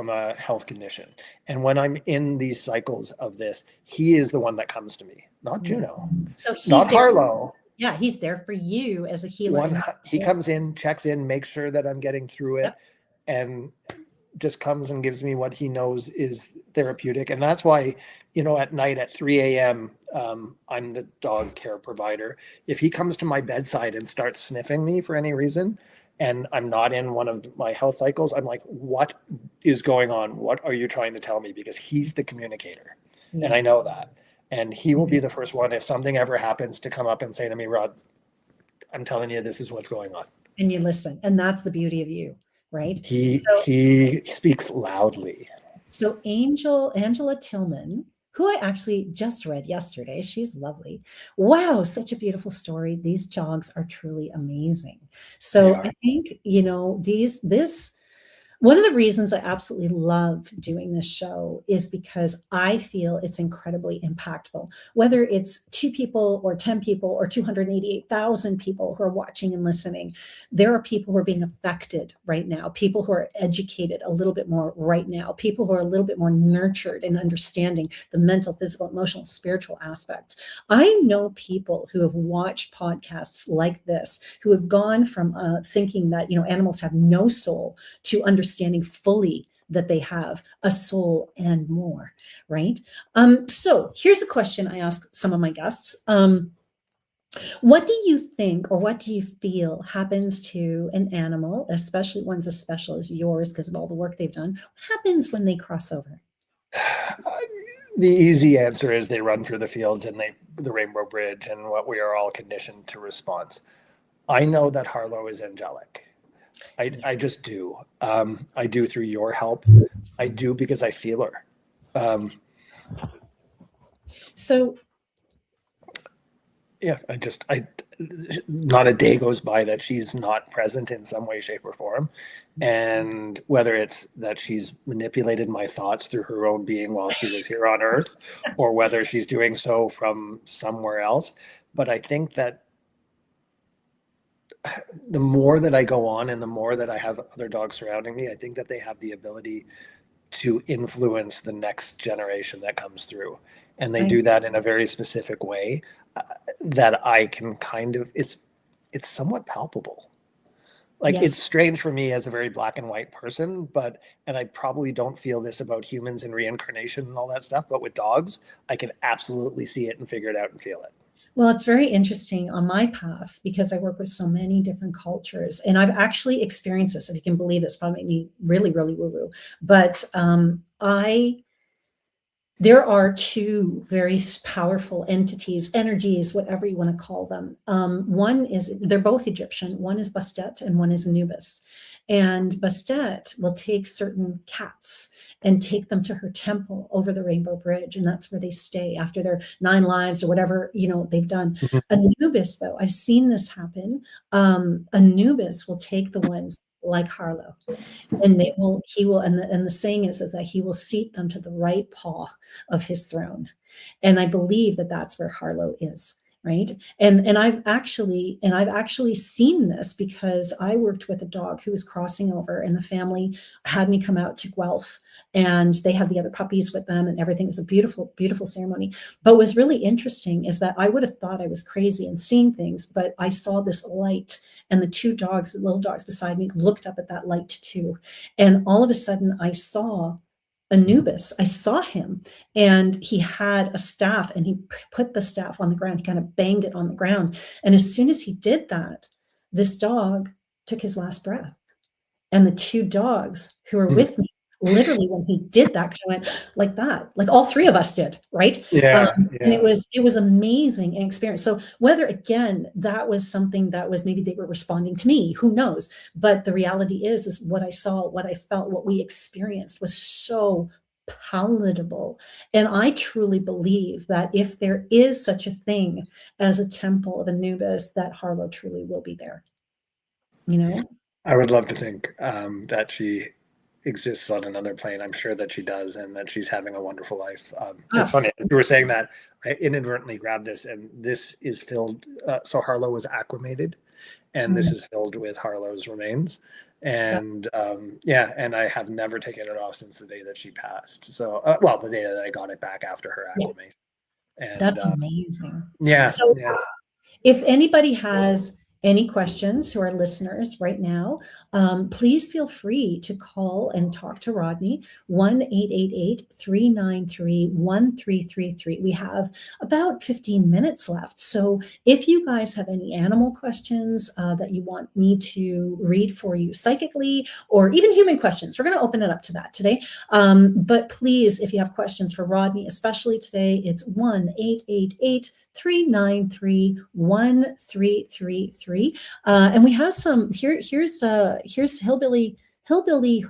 a health condition. And when I'm in these cycles of this, he is the one that comes to me, not Juno. So he's not Harlow. Yeah, he's there for you as a healer. He comes in, checks in, makes sure that I'm getting through it, and just comes and gives me what he knows is therapeutic. And that's why, at night at 3 a.m., I'm the dog care provider. If he comes to my bedside and starts sniffing me for any reason, and I'm not in one of my health cycles, I'm like, what is going on? What are you trying to tell me? Because he's the communicator. Yeah. And I know that. And he will be the first one, if something ever happens, to come up and say to me, Rod, I'm telling you, this is what's going on. And you listen. And that's the beauty of you, right? He speaks loudly. So Angela Tillman, who I actually just read yesterday, she's lovely. Wow, such a beautiful story. These dogs are truly amazing. So I think, one of the reasons I absolutely love doing this show is because I feel it's incredibly impactful. Whether it's 2 people or 10 people or 288,000 people who are watching and listening, there are people who are being affected right now, people who are educated a little bit more right now, people who are a little bit more nurtured in understanding the mental, physical, emotional, spiritual aspects. I know people who have watched podcasts like this, who have gone from thinking that, animals have no soul to understanding fully that they have a soul and more, right? So here's a question I ask some of my guests. What do you think, or what do you feel happens to an animal, especially ones as special as yours because of all the work they've done? What happens when they cross over? The easy answer is they run through the fields and the Rainbow Bridge and what we are all conditioned to response. I know that Harlow is angelic. I just do. I do through your help. I do because I feel her. So, yeah, not a day goes by that she's not present in some way, shape, or form. And whether it's that she's manipulated my thoughts through her own being while she was here on Earth, or whether she's doing so from somewhere else. But I think that the more that I go on and the more that I have other dogs surrounding me, I think that they have the ability to influence the next generation that comes through. And they do that in a very specific way that I can it's somewhat palpable. Like, It's strange for me as a very black and white person, and I probably don't feel this about humans and reincarnation and all that stuff, but with dogs, I can absolutely see it and figure it out and feel it. Well, it's very interesting on my path because I work with so many different cultures, and I've actually experienced this. If you can believe this, probably make me really, really woo-woo. But there are 2 very powerful entities, energies, whatever you want to call them. They're both Egyptian. One is Bastet and one is Anubis. And Bastet will take certain cats and take them to her temple over the Rainbow Bridge. And that's where they stay after their 9 lives or whatever, they've done. Anubis, though, I've seen this happen. Anubis will take the ones like Harlow, and and the saying is that he will seat them to the right paw of his throne. And I believe that that's where Harlow is. Right. And I've actually seen this because I worked with a dog who was crossing over, and the family had me come out to Guelph, and they had the other puppies with them and everything. It was a beautiful, beautiful ceremony. But what was really interesting is that I would have thought I was crazy and seeing things, but I saw this light, and the 2 dogs, the little dogs beside me, looked up at that light too. And all of a sudden I saw Anubis. I saw him, and he had a staff, and he put the staff on the ground. He kind of banged it on the ground. And as soon as he did that, this dog took his last breath. And the 2 dogs who were with me literally when he did that, kind of went like that, like all three of us did, right? Yeah, And yeah. it was amazing experience. So whether, again, that was something that was, maybe they were responding to me, who knows? But the reality is what I saw, what I felt, what we experienced was so palatable. And I truly believe that if there is such a thing as a temple of Anubis, that Harlow truly will be there, you know? I would love to think that she exists on another plane. I'm sure that she does, and that she's having a wonderful life. It's funny, as you were saying that, I inadvertently grabbed this, and this is filled. So Harlow was acclimated, and this is filled with Harlow's remains. And yeah, and I have never taken it off since the day that she passed. So, well, the day that I got it back after her acclimation. And That's amazing. yeah, So yeah. if anybody has any questions, who are listeners right now, please feel free to call and talk to Rodney, 1-888-393-1333. We have about 15 minutes left. So if you guys have any animal questions that you want me to read for you psychically, or even human questions, we're going to open it up to that today. But please, if you have questions for Rodney, especially today, it's 1-888-393-1333. And we have some here's Hillbilly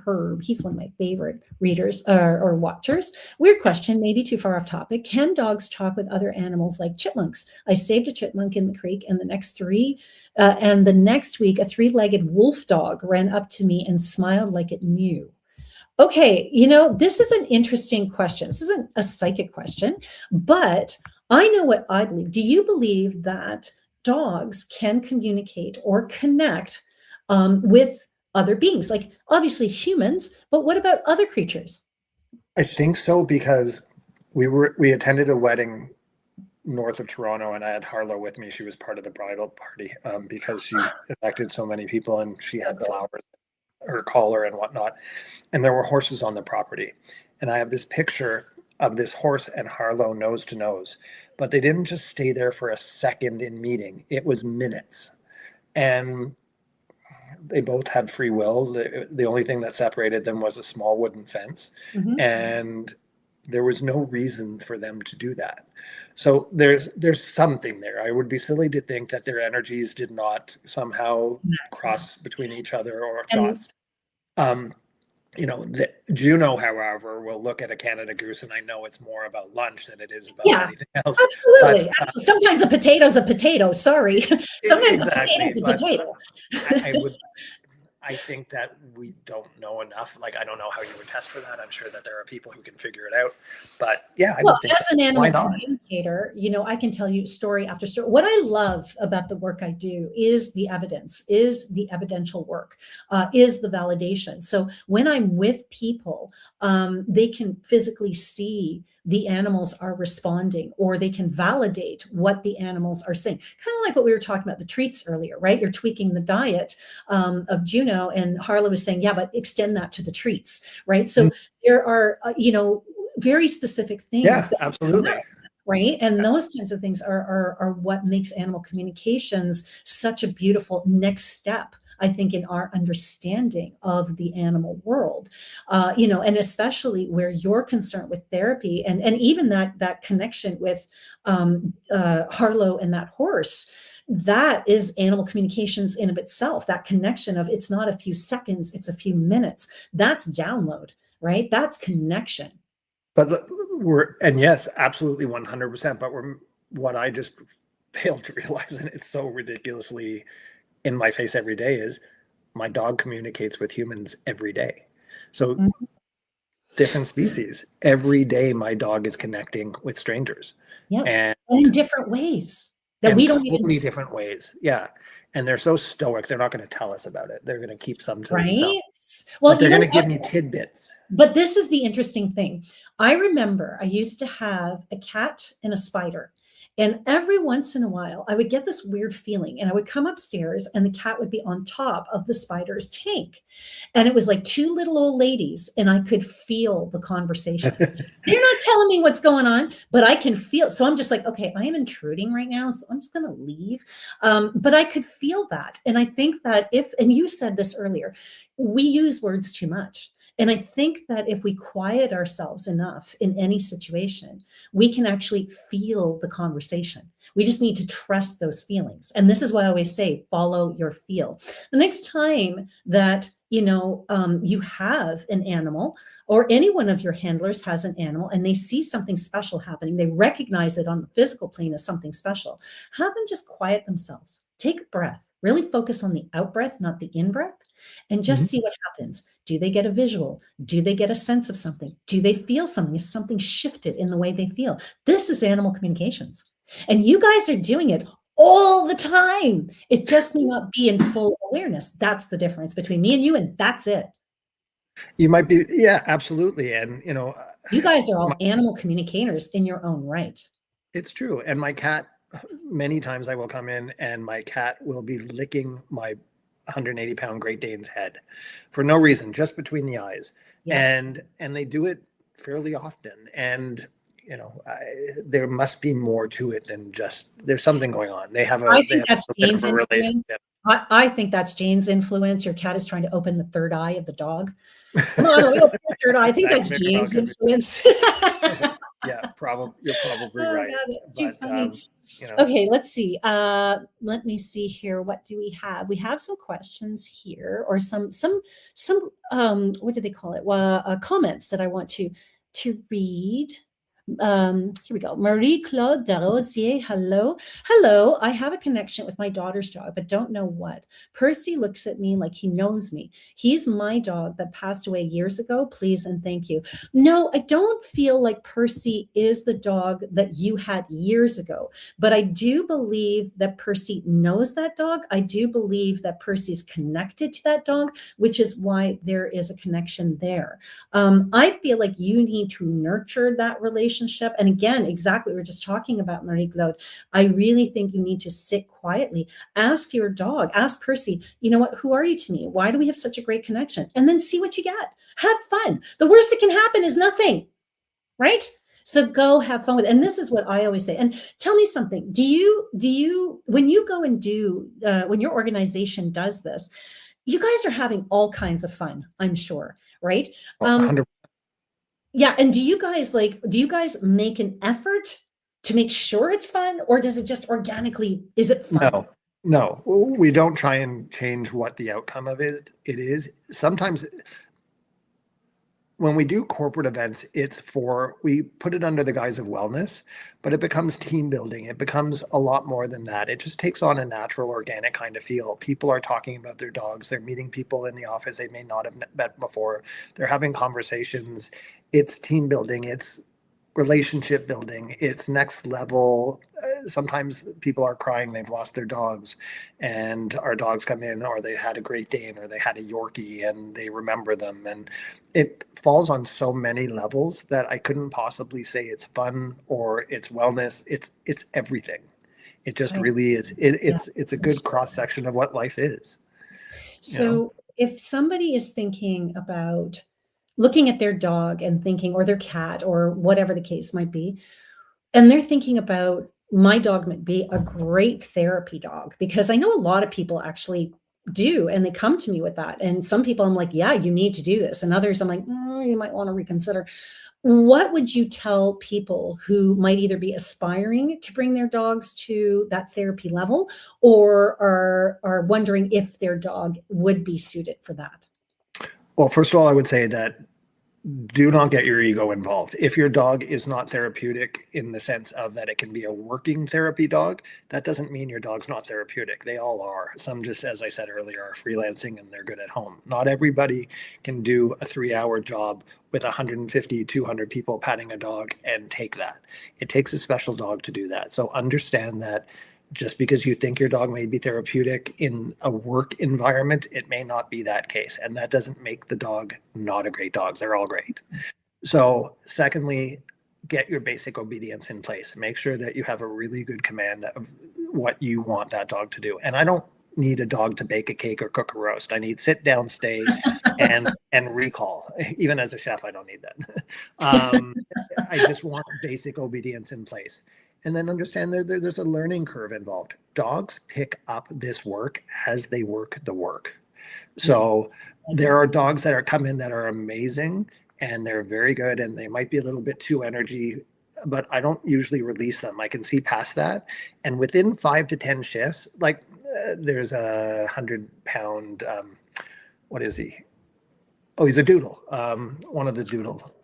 Herb. He's one of my favorite readers or watchers. Weird question, maybe too far off topic. Can dogs talk with other animals like chipmunks? I saved a chipmunk in the creek, and the next week, a three-legged wolf dog ran up to me and smiled like it knew. Okay, this is an interesting question. This isn't a psychic question, but I know what I believe. Do you believe that dogs can communicate or connect with other beings, like obviously humans, but what about other creatures? I think so, because we attended a wedding north of Toronto, and I had Harlow with me. She was part of the bridal party because she affected so many people, and she had flowers, her collar and whatnot. And there were horses on the property. And I have this picture of this horse and Harlow nose to nose, but they didn't just stay there for a second in meeting. It was minutes. And they both had free will. The only thing that separated them was a small wooden fence. Mhm. And there was no reason for them to do that. So there's something there. I would be silly to think that their energies did not somehow cross between each other, or thoughts. Juno, however, will look at a Canada goose, and I know it's more about lunch than it is about anything else. Absolutely. Sometimes a potato's a potato. Sorry. Sometimes Exactly, a potato's a potato. I think that we don't know enough. Like, I don't know how you would test for that. I'm sure that there are people who can figure it out. But yeah, Well, as an animal communicator, I can tell you story after story. What I love about the work I do is the evidence, is the evidential work, is the validation. So when I'm with people, they can physically see the animals are responding, or they can validate what the animals are saying. Kind of like what we were talking about, the treats earlier, right? You're tweaking the diet of Juno, and Harlow was saying, yeah, but extend that to the treats, right? So there are, very specific things. Yeah, absolutely. Right. And those kinds of things are what makes animal communications such a beautiful next step, I think, in our understanding of the animal world, and especially where you're concerned with therapy, and even that connection with Harlow and that horse. That is animal communications in of itself. That connection of, it's not a few seconds, it's a few minutes. That's download, right? That's connection. But yes, absolutely 100%. But what I just failed to realize, and it's so ridiculously in my face every day, is my dog communicates with humans every day. So different species. Every day my dog is connecting with strangers. Yes. And in different ways that we don't totally different ways. Yeah. And they're so stoic, they're not going to tell us about it. They're going to keep some to themselves. Well, they're going to give me tidbits. But this is the interesting thing. I remember I used to have a cat and a spider. And every once in a while, I would get this weird feeling, and I would come upstairs and the cat would be on top of the spider's tank. And it was like two little old ladies, and I could feel the conversation. They're not telling me what's going on, but I can feel. So I'm just like, okay, I am intruding right now, so I'm just going to leave. But I could feel that. And I think that and you said this earlier, we use words too much. And I think that if we quiet ourselves enough in any situation, we can actually feel the conversation. We just need to trust those feelings. And this is why I always say, follow your feel. The next time that you have an animal, or any one of your handlers has an animal, and they see something special happening, they recognize it on the physical plane as something special, have them just quiet themselves, take a breath, really focus on the out breath, not the in breath, and just see what happens. Do they get a visual? Do they get a sense of something? Do they feel something? Is something shifted in the way they feel? This is animal communications. And you guys are doing it all the time. It just may not be in full awareness. That's the difference between me and you, and that's it. You might be, yeah, absolutely. And, you guys are all animal communicators in your own right. It's true. And my cat, many times I will come in and my cat will be licking my 180-pound Great Dane's head for no reason, just between the eyes. Yeah. And they do it fairly often. And, there must be more to it than just, there's something going on. They have a relationship. I think that's Jane's influence. Your cat is trying to open the third eye of the dog. Come on, open the third eye. I think that's Jane's influence. Yeah, you're probably right. God, that's too funny. Okay, let's see. Let me see here. What do we have? We have some questions here, or some what do they call it? Comments that I want to read. Here we go. Marie-Claude Darosier. Hello. I have a connection with my daughter's dog, but don't know what. Percy looks at me like he knows me. He's my dog that passed away years ago. Please and thank you. No, I don't feel like Percy is the dog that you had years ago, but I do believe that Percy knows that dog. I do believe that Percy's connected to that dog, which is why there is a connection there. I feel like you need to nurture that relationship. And again, exactly, we were just talking about Marie-Claude. I really think you need to sit quietly, ask your dog, ask Percy, you know what, who are you to me? Why do we have such a great connection? And then see what you get. Have fun. The worst that can happen is nothing, right? So go have fun with it. And this is what I always say. And tell me something. Do you, when you go and when your organization does this, you guys are having all kinds of fun, I'm sure, right? 100%. Yeah. And do you guys make an effort to make sure it's fun, or does it just organically, is it fun? No, we don't try and change what the outcome of it is. Sometimes when we do corporate events, we put it under the guise of wellness, but it becomes team building. It becomes a lot more than that. It just takes on a natural, organic kind of feel. People are talking about their dogs. They're meeting people in the office they may not have met before. They're having conversations. It's team building. It's relationship building. It's next level. Sometimes people are crying. They've lost their dogs, and our dogs come in, or they had a Great Dane, or they had a Yorkie, and they remember them. And it falls on so many levels that I couldn't possibly say it's fun or it's wellness. It's everything. It just really is. It's a good cross section of what life is. So if somebody is thinking about looking at their dog and thinking, or their cat, or whatever the case might be, and they're thinking about, my dog might be a great therapy dog, because I know a lot of people actually do, and they come to me with that. And some people I'm like, yeah, you need to do this. And others I'm like, you might want to reconsider. What would you tell people who might either be aspiring to bring their dogs to that therapy level, or are wondering if their dog would be suited for that? Well, first of all, I would say that do not get your ego involved. If your dog is not therapeutic in the sense of that it can be a working therapy dog, that doesn't mean your dog's not therapeutic. They all are. Some, just as I said earlier, are freelancing and they're good at home. Not everybody can do a 3-hour job with 150, 200 people patting a dog and take that. It takes a special dog to do that. So understand that just because you think your dog may be therapeutic in a work environment, it may not be that case. And that doesn't make the dog not a great dog. They're all great. So secondly, get your basic obedience in place. Make sure that you have a really good command of what you want that dog to do. And I don't need a dog to bake a cake or cook a roast. I need sit down, stay, and recall. Even as a chef, I don't need that. I just want basic obedience in place. And then understand that there's a learning curve involved. Dogs pick up this work as they work the work. So there are dogs that are come in that are amazing and they're very good and they might be a little bit too energy, but I don't usually release them. I can see past that. And within 5 to 10 shifts, like there's a 100-pound, what is he? Oh, he's a doodle. One of the doodle.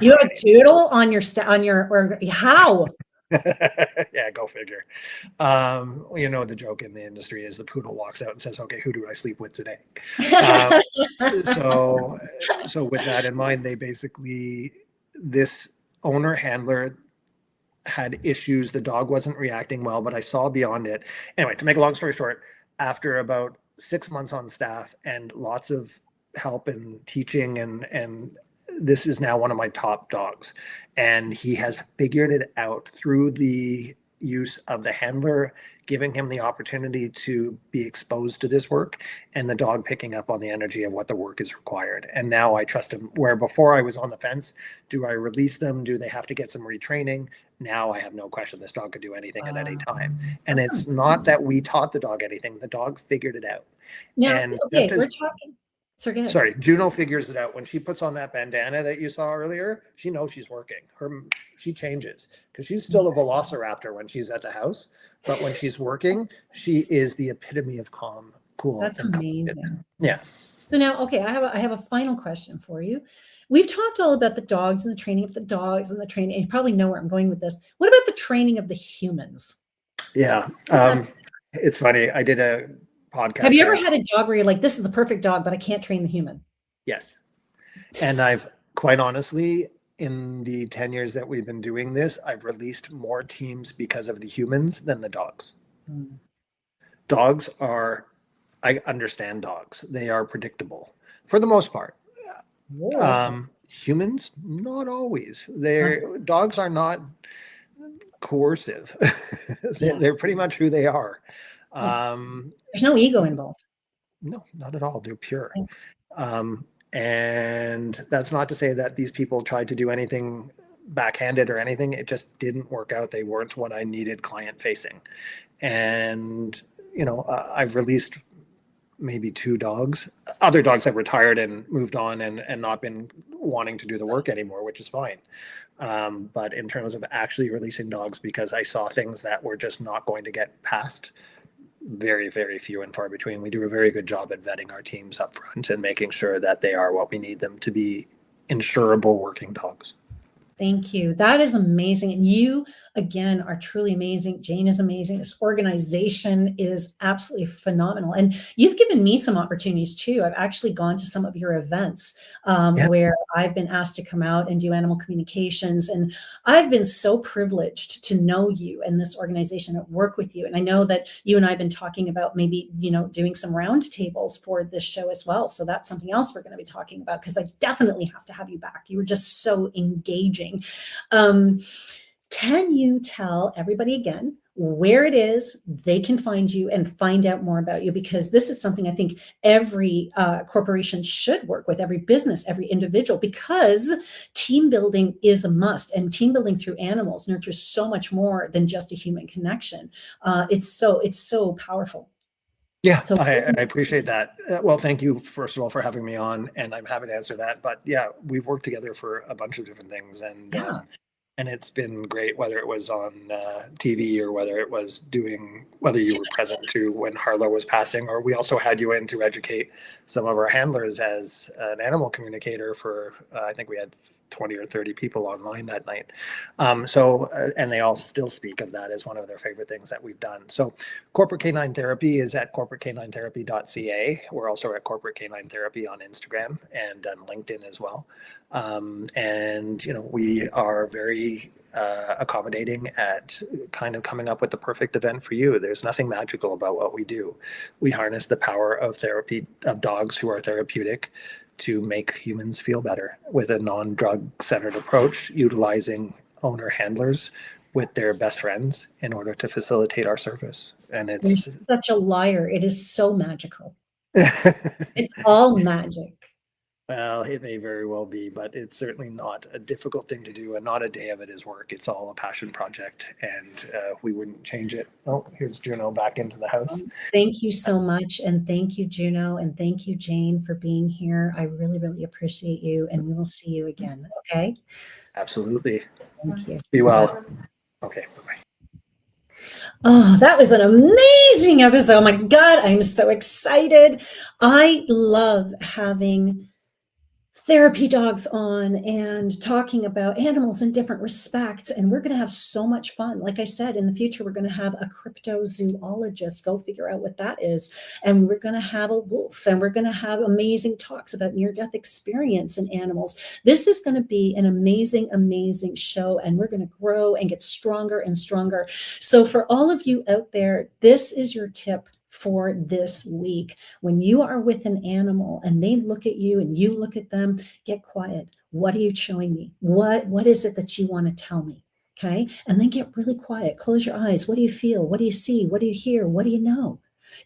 You have a doodle on your or how? Yeah, go figure. You know, the joke in the industry is the poodle walks out and says, okay, who do I sleep with today? So with that in mind, they basically, this owner handler had issues. The dog wasn't reacting well, but I saw beyond it. Anyway, to make a long story short, after about 6 months on staff and lots of help and teaching, and this is now one of my top dogs, and he has figured it out through the use of the handler giving him the opportunity to be exposed to this work and the dog picking up on the energy of what the work is required. And now I trust him, where before I was on the fence. Do I release them? Do they have to get some retraining? Now I have no question this dog could do anything at any time. And it's not that we taught the dog anything. The dog figured it out. Now, and okay, we're talking. Sorry, Juno figures it out. When she puts on that bandana that you saw earlier, she knows she's working. She changes because she's still a velociraptor when she's at the house, but when she's working, she is the epitome of calm, cool. That's amazing. Yeah. So now, okay, I have a final question for you. We've talked all about the dogs and the training of the dogs and the training, and you probably know where I'm going with this. What about the training of the humans? Yeah. It's funny. I did a podcast. Have you ever had a dog where you're like, this is the perfect dog, but I can't train the human? Yes. And I've quite honestly, in the 10 years that we've been doing this, I've released more teams because of the humans than the dogs. Dogs are, I understand dogs. They are predictable for the most part. Humans, not always. Dogs are not coercive. They're pretty much who they are. There's no ego involved. No, not at all. They're pure. And that's not to say that these people tried to do anything backhanded or anything. It just didn't work out. They weren't what I needed client facing. And, you know, I've released maybe 2 dogs. Other dogs have retired and moved on and not been wanting to do the work anymore, which is fine. But in terms of actually releasing dogs because I saw things that were just not going to get past, very, very few and far between. We do a very good job at vetting our teams up front and making sure that they are what we need them to be, insurable working dogs. Thank you. That is amazing. And you, again, are truly amazing. Jane is amazing. This organization is absolutely phenomenal. And you've given me some opportunities too. I've actually gone to some of your events where I've been asked to come out and do animal communications. And I've been so privileged to know you and this organization and work with you. And I know that you and I have been talking about maybe, you know, doing some roundtables for this show as well. So that's something else we're going to be talking about because I definitely have to have you back. You were just so engaging. Can you tell everybody again where it is they can find you and find out more about you? Because this is something I think every corporation should work with, every business, every individual, because team building is a must, and team building through animals nurtures so much more than just a human connection. It's so powerful. Yeah, so I appreciate that. Well, thank you, first of all, for having me on, and I'm happy to answer that. But yeah, we've worked together for a bunch of different things, and it's been great, whether it was on TV or whether it was whether you were present too when Harlow was passing, or we also had you in to educate some of our handlers as an animal communicator for, I think we had 20 or 30 people online that night. And they all still speak of that as one of their favorite things that we've done. So Corporate Canine Therapy is at corporatecaninetherapy.ca. We're also at Corporate Canine Therapy on Instagram and on LinkedIn as well. And, you know, we are very accommodating at kind of coming up with the perfect event for you. There's nothing magical about what we do. We harness the power of therapy, of dogs who are therapeutic, to make humans feel better with a non-drug centered approach, utilizing owner handlers with their best friends in order to facilitate our service. And You're such a liar. It is so magical. It's all magic. Well, it may very well be, but it's certainly not a difficult thing to do, and not a day of it is work. It's all a passion project, and we wouldn't change it. Oh, here's Juno back into the house. Thank you so much. And thank you, Juno. And thank you, Jane, for being here. I really, really appreciate you. And we will see you again. Okay. Absolutely. Thank you. Be well. Okay. Bye-bye. Oh, that was an amazing episode. Oh my God, I'm so excited. I love having therapy dogs on and talking about animals in different respects. And we're going to have so much fun. Like I said, in the future, we're going to have a cryptozoologist. Go figure out what that is. And we're going to have a wolf, and we're going to have amazing talks about near-death experience in animals. This is going to be an amazing, amazing show, and we're going to grow and get stronger and stronger. So for all of you out there, this is your tip for this week. When you are with an animal and they look at you and you look at them, get quiet. What are you showing me? What is it that you want to tell me? Okay. And then get really quiet. Close your eyes. What do you feel? What do you see? What do you hear? What do you know?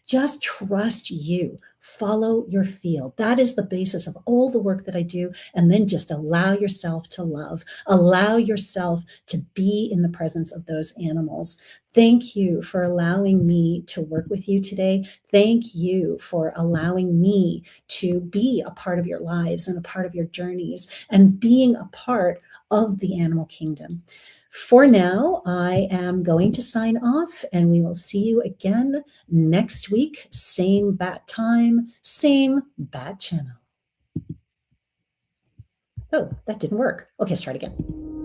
Just trust you. Follow your feel. That is the basis of all the work that I do. And then just allow yourself to love. Allow yourself to be in the presence of those animals. Thank you for allowing me to work with you today. Thank you for allowing me to be a part of your lives and a part of your journeys and being a part of the animal kingdom. For now, I am going to sign off, and we will see you again next week. Same bat time, same bat channel. Oh, that didn't work. Okay, let's try it again.